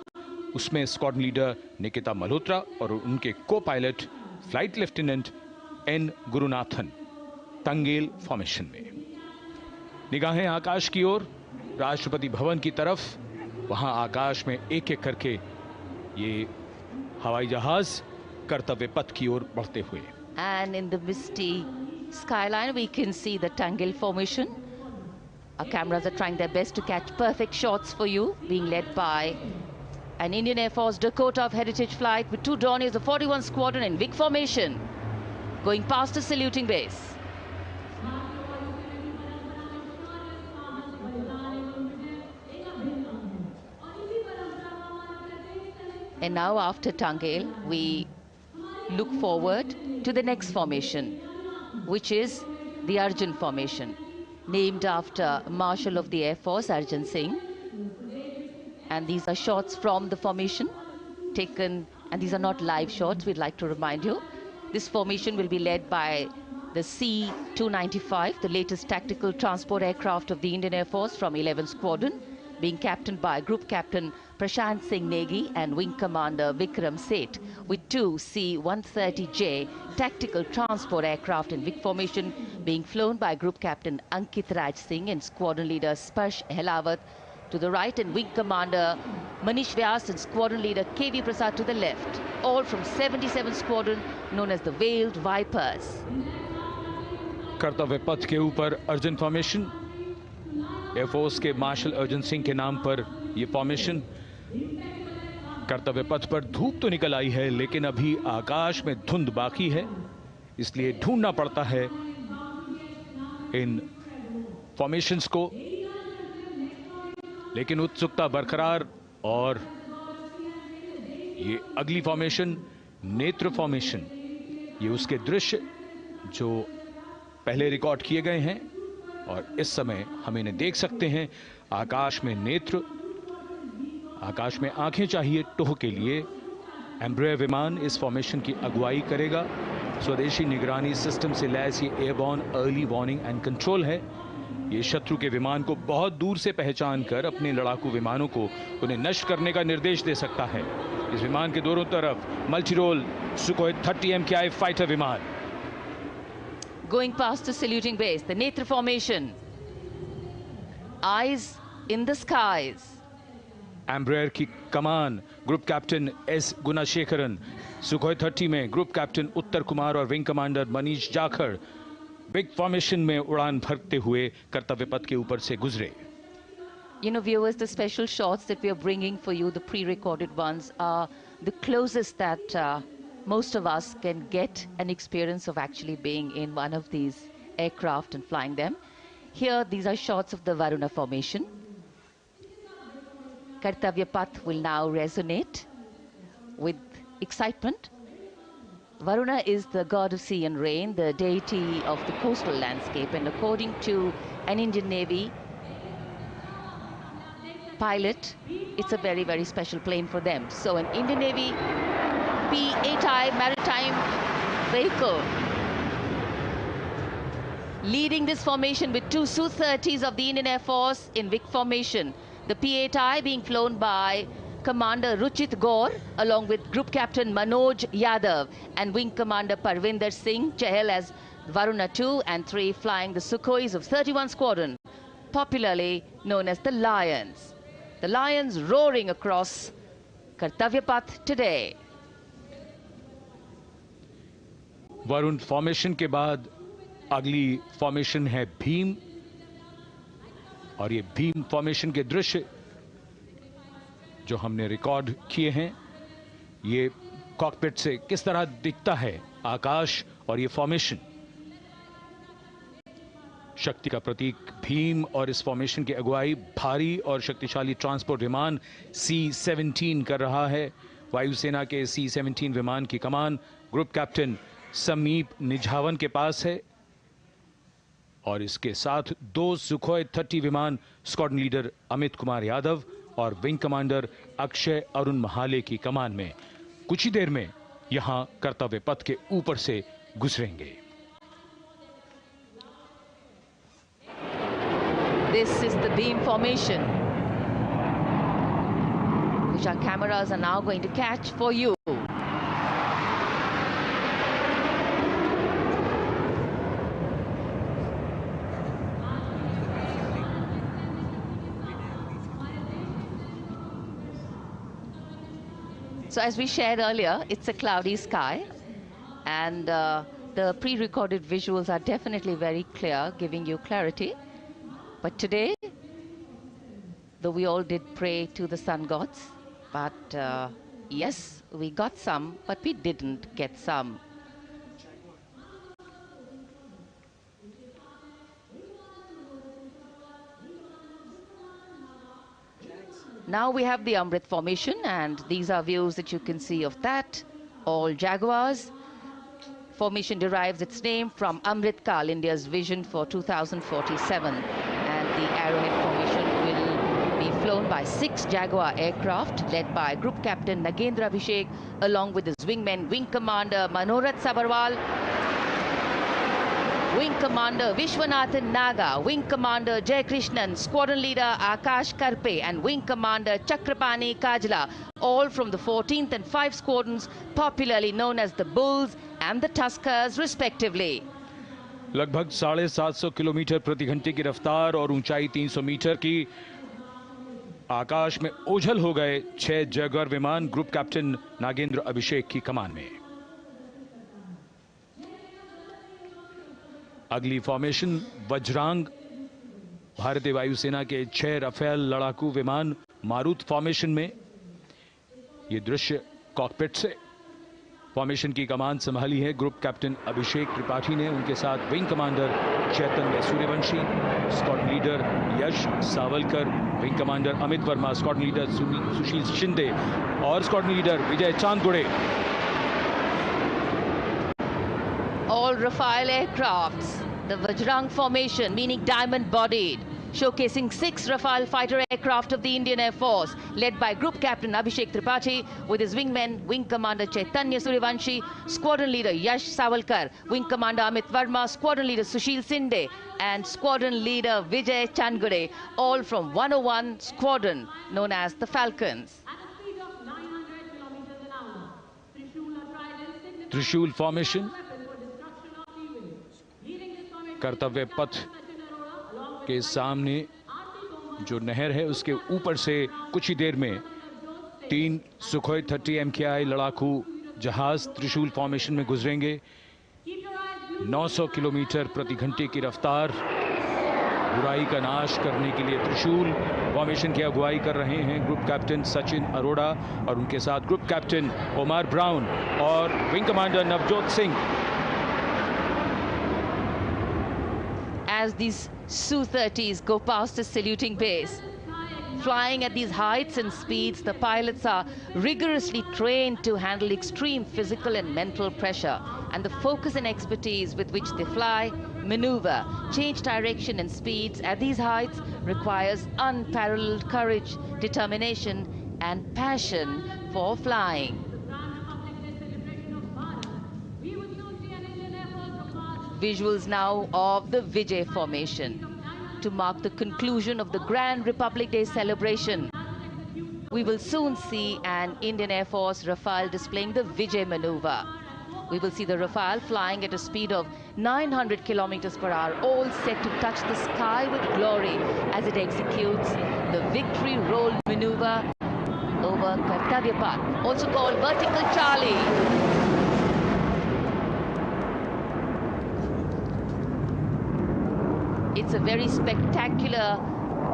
उसमें स्क्वाड्रन लीडर निकिता मल्होत्रा और उनके को pilot flight lieutenant N Gurunathan, Tangail formation में। निगाहें आकाश की ओर, राष्ट्रपति भवन की तरफ। वहां आकाश में एक एक करके ये हवाई जहाज कर्तव्य पथ की ओर बढ़ते हुए। And in the misty skyline, we can see the Tangle formation. Our cameras are trying their best to catch perfect shots for you, being led by an Indian Air Force Dakota of Heritage Flight with 2 Dorniers of 41 Squadron in big formation, going past the saluting base. And now after Tangle, we look forward to the next formation, which is the Arjun formation, named after Marshal of the Air Force Arjun Singh. And these are shots from the formation taken, and these are not live shots, we'd like to remind you. This formation will be led by the C-295, the latest tactical transport aircraft of the Indian Air Force from 11th Squadron, being captained by Group Captain Prashant Singh Negi and Wing Commander Vikram Seth, with 2 C-130J tactical transport aircraft in big formation being flown by Group Captain Ankit Raj Singh and Squadron Leader Sparsh Helawat to the right, and Wing Commander Manish Vyas and Squadron Leader KV Prasad to the left, all from 77th Squadron, known as the Veiled Vipers. कर्तव्य पथ के ऊपर Arjun formation, air force के martial Arjun Singh के नाम पर यह formation. कर्तव्य पथ पर धूप तो निकल आई है, लेकिन अभी आकाश में धुंध बाकी है, इसलिए ढूंढना पड़ता है इन फॉर्मेशंस को। लेकिन उत्सुकता बरकरार, और ये अगली फॉर्मेशन नेत्र फॉर्मेशन, ये उसके दृश्य जो पहले रिकॉर्ड किए गए हैं और इस समय हम इन्हें देख सकते हैं। आकाश में नेत्र, आकाश में आंखें चाहिए टोह के लिए। एम्ब्रेयर विमान इस फॉर्मेशन की अगुवाई करेगा। स्वदेशी निगरानी सिस्टम से लैस ये airborne early warning and control है। ये शत्रु के विमान को बहुत दूर से पहचान कर अपने लड़ाकू विमानों को उन्हें नष्ट करने का निर्देश दे सकता है। इस विमान के दोनों तरफ मल्टीरोल सुखोई 30 MKI फाइटर विमान। Going past the saluting base, the Netra formation. Eyes in the skies. Embraer की कमान ग्रुप कैप्टन एस गुणाशेखरन, सुखोई 30 में ग्रुप कैप्टन उत्तर कुमार और wing commander Manish Jakhar big formation में उड़ान भरते हुए कर्तव्य पथ के ऊपर से गुजरे। You know, viewers, the special shots that we are bringing for you, the pre-recorded ones, are the closest that most of us can get an experience of actually being in one of these aircraft and flying them. Here, these are shots of the Varuna formation. Kartavya Path will now resonate with excitement. Varuna is the god of sea and rain, the deity of the coastal landscape, and according to an Indian Navy pilot, it's a very, very special plane for them. So an Indian Navy P-8I maritime vehicle leading this formation with 2 Su-30s of the Indian Air Force in big formation. The P-8I being flown by Commander Ruchit Gaur along with Group Captain Manoj Yadav and Wing Commander Parvinder Singh Chahal as Varuna 2 and 3 flying the Sukhois of 31 Squadron, popularly known as the Lions. The Lions roaring across Kartavya Path today. Varun formation के बाद अगली formation है भीम, और ये Bhim formation के दृश्य जो हमने रिकॉर्ड किए हैं, ये कॉकपिट से किस तरह दिखता है आकाश और ये फॉर्मेशन। शक्ति का प्रतीक भीम, और इस फॉर्मेशन की अगुवाई भारी और शक्तिशाली ट्रांसपोर्ट विमान C-17 कर रहा है। वायुसेना के C-17 विमान की कमान ग्रुप कैप्टन समीप निझावन के पास है, और इसके साथ 2 सुखोई 30 विमान स्क्वाड्रन लीडर अमित कुमार यादव और विंग कमांडर अक्षय अरुण महाले की कमान में कुछ ही देर में यहां कर्तव्य पथ के ऊपर से गुजरेंगे। This is the beam formation, which our cameras are now going to catch for you. So as we shared earlier, it's a cloudy sky, and the pre-recorded visuals are definitely very clear, giving you clarity. But today, though we all did pray to the sun gods, but yes, we got some, but we didn't get some. Now we have the Amrit formation, and these are views that you can see of that. All Jaguars. Formation derives its name from Amrit Kal, India's vision for 2047. And the Arrowhead formation will be flown by 6 Jaguar aircraft, led by Group Captain Nagendra Abhishek, along with his wingmen, Wing Commander Manohar Sabharwal, Wing Commander Vishwanathan Naga, Wing Commander Jay Krishnan, Squadron Leader Akash Karpe, and Wing Commander Chakrapani Kajla, all from the 14th and 5 squadrons, popularly known as the Bulls and the Tuskers, respectively. लगभग 750 kilometre प्रति घंटे की रफ्तार और ऊंचाई 300 metre की आकाश में ओझल हो गए 6 जैगुआर विमान ग्रुप कैप्टन नागेंद्र अभिषेक की कमान में। अगली फॉर्मेशन वज्रांग, भारतीय वायुसेना के 6 राफेल लड़ाकू विमान मारुत फॉर्मेशन में। ये दृश्य कॉकपिट से। फॉर्मेशन की कमान संभाली है ग्रुप कैप्टन अभिषेक त्रिपाठी ने, उनके साथ wing commander Chaitanya Suryavanshi, squadron leader Yash Savalkar, wing commander Amit Verma, squadron leader Sushil Shinde और squadron leader Vijay Chandgude. All Rafale aircrafts, the Vajrang formation, meaning diamond-bodied, showcasing 6 Rafale fighter aircraft of the Indian Air Force, led by Group Captain Abhishek Tripathi, with his wingmen, Wing Commander Chaitanya Suryavanshi, Squadron Leader Yash Savalkar, Wing Commander Amit Verma, Squadron Leader Sushil Sinde, and Squadron Leader Vijay Chandgure, all from 101 Squadron, known as the Falcons. त्रिशूल formation, कर्तव्य पथ के सामने जो नहर है उसके ऊपर से कुछ ही देर में 3 सुखोई 30 MKI लड़ाकू जहाज त्रिशूल फॉर्मेशन में गुजरेंगे। 900 किलोमीटर प्रति घंटे की रफ्तार, बुराई का नाश करने के लिए त्रिशूल फॉर्मेशन की अगुवाई कर रहे हैं ग्रुप कैप्टन सचिन अरोड़ा और उनके साथ ग्रुप कैप्टन ओमार ब्राउन और wing commander Navjot Singh. As these Su-30s go past the saluting base, flying at these heights and speeds, the pilots are rigorously trained to handle extreme physical and mental pressure, and the focus and expertise with which they fly, maneuver, change direction and speeds at these heights requires unparalleled courage, determination and passion for flying. Visuals now of the Vijay formation to mark the conclusion of the Grand Republic Day celebration. We will soon see an Indian Air Force Rafale displaying the Vijay maneuver. We will see the Rafale flying at a speed of 900 kilometers per hour, all set to touch the sky with glory as it executes the victory roll maneuver over Kartavya Path, also called Vertical Charlie. It's a very spectacular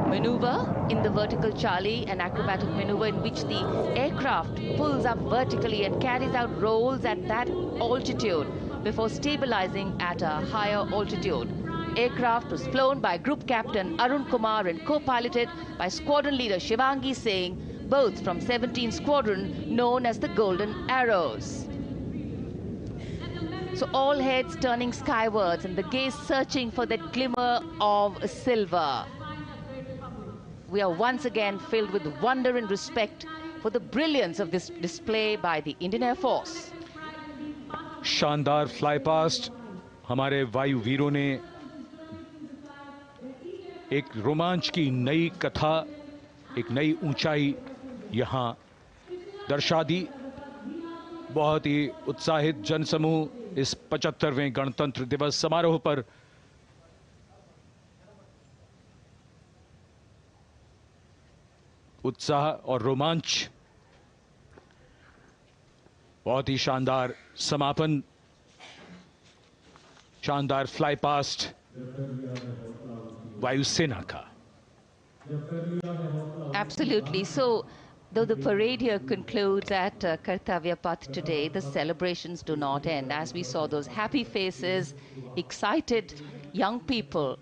maneuver in the Vertical Charlie, an acrobatic maneuver in which the aircraft pulls up vertically and carries out rolls at that altitude before stabilizing at a higher altitude. Aircraft was flown by Group Captain Arun Kumar and co-piloted by Squadron Leader Shivangi Singh, both from 17 Squadron known as the Golden Arrows. So all heads turning skywards and the gaze searching for that glimmer of silver. We are once again filled with wonder and respect for the brilliance of this display by the Indian Air Force. शानदार fly past हमारे वायु वीरों ने एक रोमांच की नई कथा, एक नई ऊंचाई यहां दर्शा दी। बहुत ही उत्साहित जनसमूह इस 75वें गणतंत्र दिवस समारोह पर उत्साह और रोमांच। बहुत ही शानदार समापन, शानदार फ्लाई पास्ट वायुसेना का। Absolutely. So, though the parade here concludes at Kartavya Path today, the celebrations do not end. As we saw those happy faces, excited young people,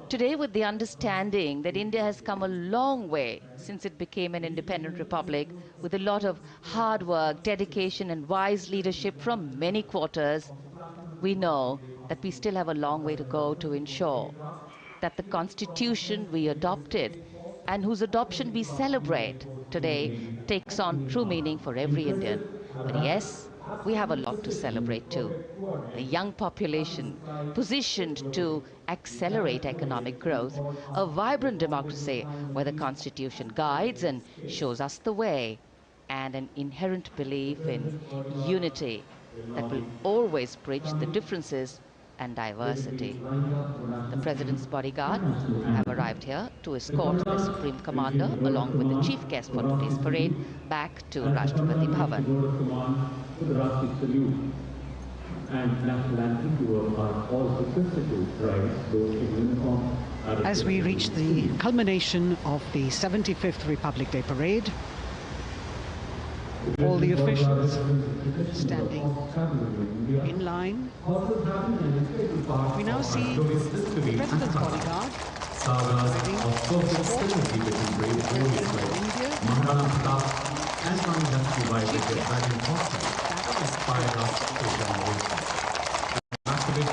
today with the understanding that India has come a long way since it became an independent republic, with a lot of hard work, dedication and wise leadership from many quarters, we know that we still have a long way to go to ensure that the constitution we adopted and whose adoption we celebrate today takes on true meaning for every Indian. But yes, we have a lot to celebrate too. A young population positioned to accelerate economic growth, a vibrant democracy where the constitution guides and shows us the way, and an inherent belief in unity that will always bridge the differences and diversity. The President's bodyguard have arrived here to escort the Supreme Commander along with the chief guest for today's parade back to Rashtrapati Bhavan. As we reach the culmination of the 75th Republic Day Parade, all the officials standing in line. We now see the President's bodyguard riding escort the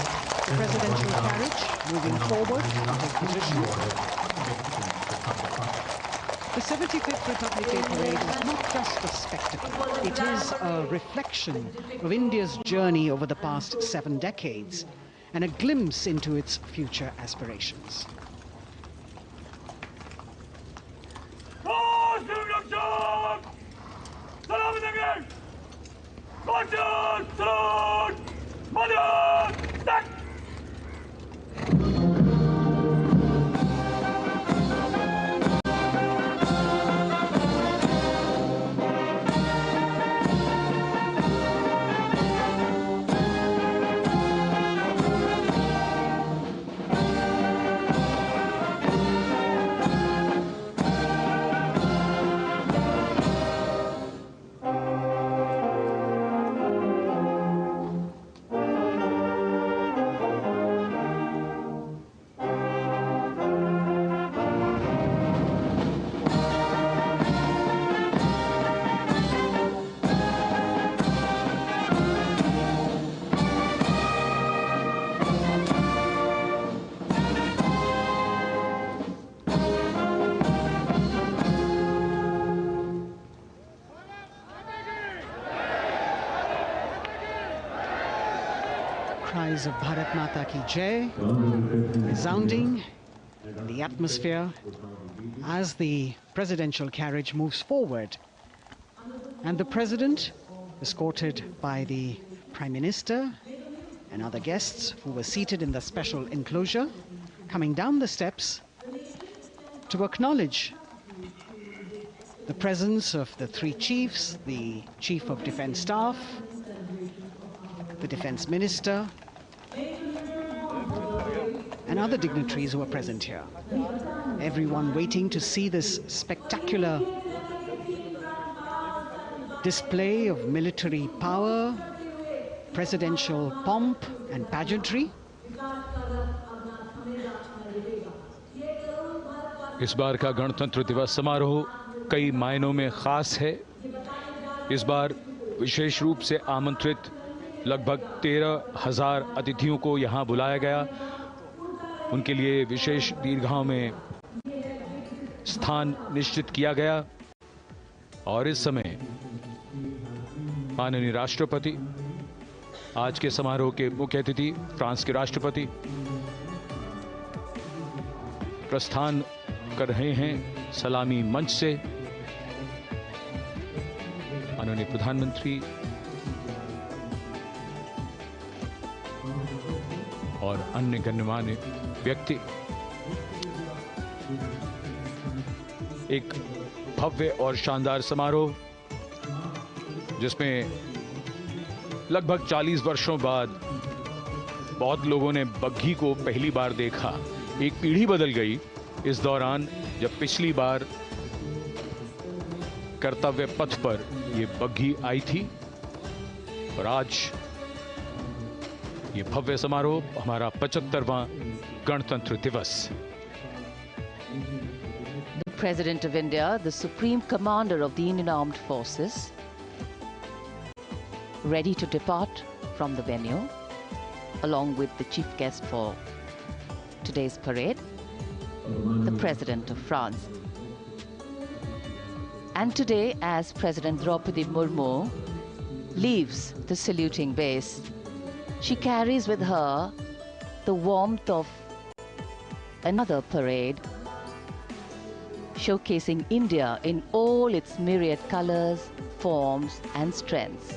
presidential carriage moving forward to take position. The 75th Republic Day Parade is not just a spectacle. It is a reflection of India's journey over the past 7 decades and a glimpse into its future aspirations. Cries of Bharat Mata Ki Jai resounding in the atmosphere as the presidential carriage moves forward. And the President, escorted by the Prime Minister and other guests who were seated in the special enclosure, coming down the steps to acknowledge the presence of the 3 chiefs, the Chief of Defence Staff, the Defence Minister, and other dignitaries who are present here. Everyone waiting to see this spectacular display of military power, presidential pomp and pageantry. इस बार का गणतंत्र दिवस समारोह कई मायनों में खास है। इस बार विशेष रूप से आमंत्रित लगभग 13,000 अतिथियों को यहां बुलाया गया। उनके लिए विशेष दीर्घाओं में स्थान निश्चित किया गया और इस समय माननीय राष्ट्रपति, आज के समारोह के मुख्य अतिथि फ्रांस के राष्ट्रपति प्रस्थान कर रहे हैं सलामी मंच से। माननीय प्रधानमंत्री और अन्य गण्यमान्य व्यक्ति एक भव्य और शानदार समारोह जिसमें लगभग 40 वर्षों बाद बहुत लोगों ने बग्घी को पहली बार देखा। एक पीढ़ी बदल गई इस दौरान, जब पिछली बार कर्तव्य पथ पर ये बग्घी आई थी, और आज ये भव्य समारोह हमारा 75वां गणतंत्र दिवस। The President of India, the Supreme Commander of the Indian Armed Forces, ready to depart from the venue, along with the chief guest for today's parade, the President of France. And today, as President Draupadi Murmu leaves the saluting base, she carries with her the warmth of another parade, showcasing India in all its myriad colors, forms, and strengths.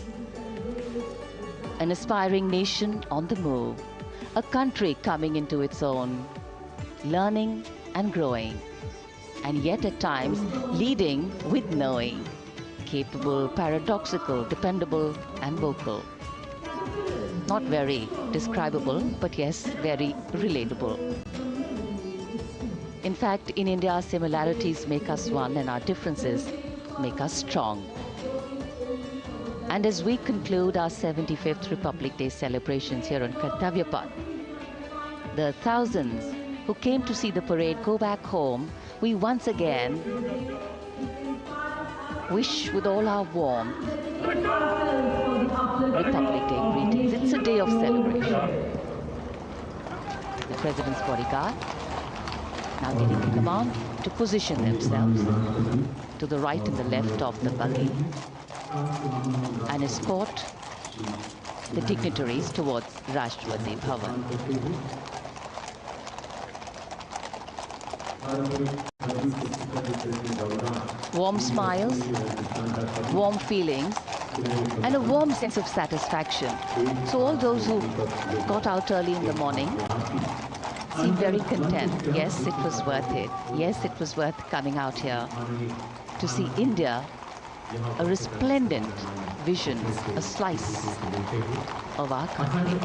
An aspiring nation on the move, a country coming into its own, learning and growing, and yet at times leading with knowing, capable, paradoxical, dependable, and vocal. Not very describable, but yes, very relatable. In fact, in India, similarities make us one and our differences make us strong. And as we conclude our 75th Republic Day celebrations here on Kartavya Path, the thousands who came to see the parade go back home, we once again wish with all our warmth Republic Day greetings. It's a day of celebration. The President's bodyguard now getting the command to position themselves to the right and the left of the buggy and escort the dignitaries towards Rashtrapati Bhavan. Warm smiles, warm feelings, and a warm sense of satisfaction. So all those who got out early in the morning seem very content. Yes, it was worth it. Yes, it was worth coming out here to see India, a resplendent vision, a slice of our country.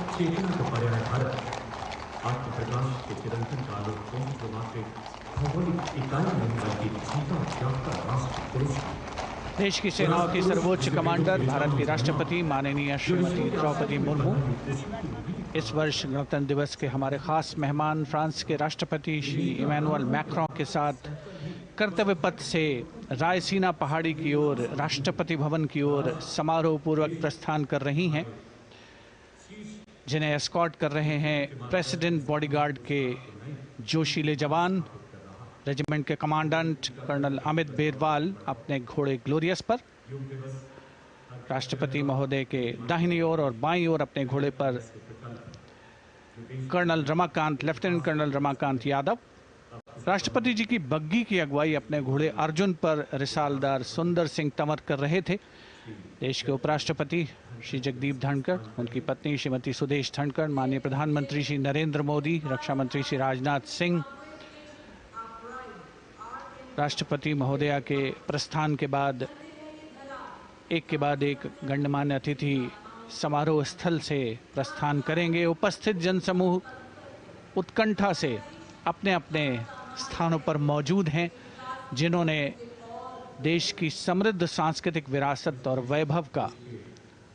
देश की सेनाओं की सर्वोच्च commander Bharat की राष्ट्रपति माननीय श्रीमती द्रौपदी मुर्मू इस वर्ष गणतंत्र दिवस के हमारे खास मेहमान फ्रांस के राष्ट्रपति श्री इमैनुअल मैक्रों के साथ कर्तव्य पथ से रायसीना पहाड़ी की ओर राष्ट्रपति भवन की ओर समारोह पूर्वक प्रस्थान कर रही हैं, जिन्हें एस्कॉर्ट कर रहे हैं प्रेसिडेंट बॉडीगार्ड के जोशीले जवान, रेजिमेंट के कमांडेंट कर्नल अमित बेरवाल अपने घोड़े ग्लोरियस पर, राष्ट्रपति महोदय के दाहिनी ओर और बाईं ओर अपने घोड़े पर colonel Ramakant, lieutenant colonel Ramakant Yadav, राष्ट्रपति जी की बग्घी की अगुवाई अपने घोड़े अर्जुन पर रिसालदार सुंदर सिंह तंवर कर रहे थे। देश के उपराष्ट्रपति श्री जगदीप धनखड़, उनकी पत्नी श्रीमती सुदेश धनखड़, माननीय प्रधानमंत्री श्री नरेंद्र मोदी, रक्षा मंत्री श्री राजनाथ सिंह, राष्ट्रपति महोदया के प्रस्थान के बाद एक के बाद एक गण्यमान्य अतिथि समारोह स्थल से प्रस्थान करेंगे। उपस्थित जनसमूह उत्कंठा से अपने अपने स्थानों पर मौजूद हैं, जिन्होंने देश की समृद्ध सांस्कृतिक विरासत और वैभव का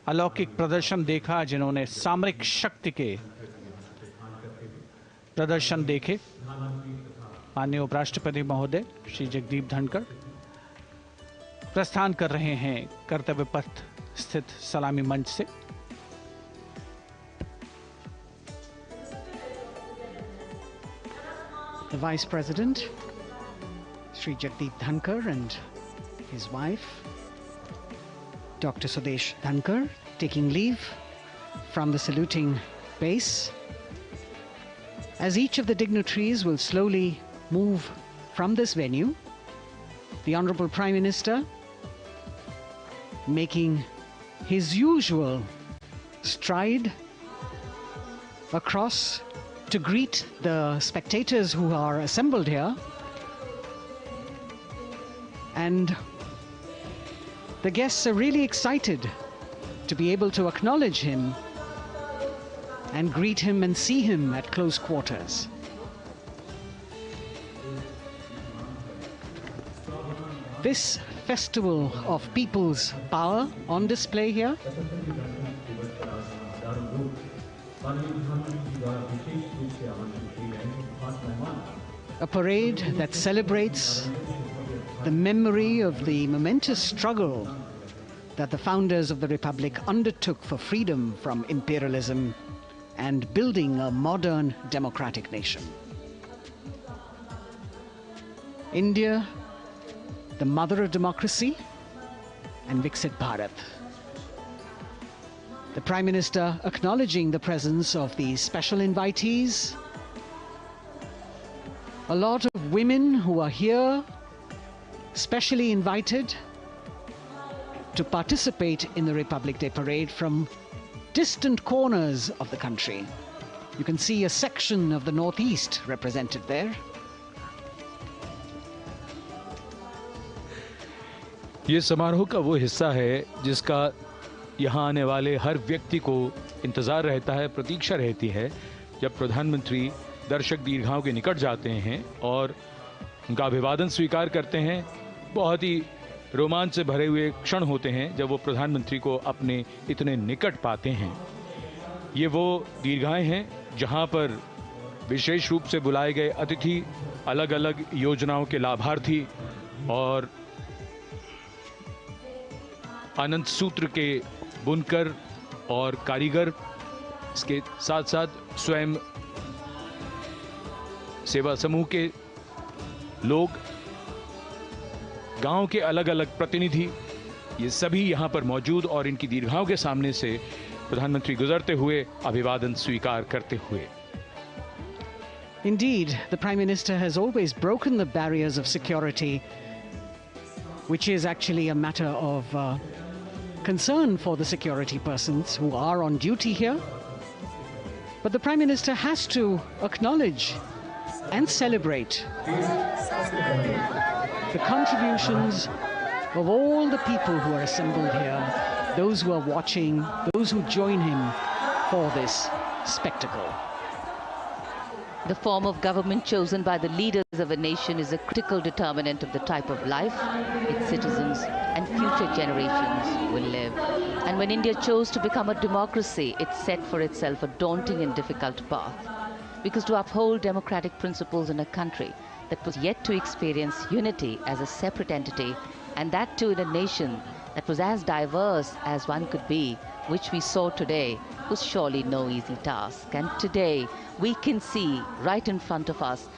अलौकिक प्रदर्शन देखा, जिन्होंने सामरिक शक्ति के प्रदर्शन देखे। माननीय उपराष्ट्रपति महोदय श्री जगदीप धनखड़ प्रस्थान कर रहे हैं कर्तव्य पथ स्थित सलामी मंच से। The Vice President, Sri Jagdeep Dhankar, and his wife, Dr. Sudesh Dhankar, taking leave from the saluting base. As each of the dignitaries will slowly move from this venue. The Honorable Prime Minister making his usual stride across to greet the spectators who are assembled here. And the guests are really excited to be able to acknowledge him and greet him and see him at close quarters. This festival of people's power on display here. A parade that celebrates the memory of the momentous struggle that the founders of the Republic undertook for freedom from imperialism and building a modern democratic nation. India, the mother of democracy, and Viksit Bharat. The Prime Minister acknowledging the presence of these special invitees. A lot of women who are here, specially invited to participate in the Republic Day Parade from distant corners of the country. You can see a section of the Northeast represented there. ये समारोह का वो हिस्सा है जिसका यहाँ आने वाले हर व्यक्ति को इंतजार रहता है, प्रतीक्षा रहती है जब प्रधानमंत्री दर्शक दीर्घाओं के निकट जाते हैं और उनका अभिवादन स्वीकार करते हैं। बहुत ही रोमांच से भरे हुए क्षण होते हैं जब वो प्रधानमंत्री को अपने इतने निकट पाते हैं। ये वो दीर्घाएं हैं जहां पर विशेष रूप से बुलाए गए अतिथि, अलग अलग योजनाओं के लाभार्थी और आनंद सूत्र के बुनकर और कारीगर, इसके साथ साथ स्वयं सेवा समूह के लोग, गांव के अलग अलग प्रतिनिधि, ये सभी यहां पर मौजूद और इनकी दीर्घाओं के सामने से प्रधानमंत्री गुजरते हुए अभिवादन स्वीकार करते हुए। Indeed, the Prime Minister has always broken the barriers of security, which is actually a matter of concern for the security persons who are on duty here. But the Prime Minister has to acknowledge and celebrate the contributions of all the people who are assembled here, those who are watching, those who join him for this spectacle. The form of government chosen by the leaders of a nation is a critical determinant of the type of life its citizens and future generations will live. And when India chose to become a democracy, it set for itself a daunting and difficult path. Because to uphold democratic principles in a country that was yet to experience unity as a separate entity, and that too in a nation that was as diverse as one could be, which we saw today, was surely no easy task. And today we can see right in front of us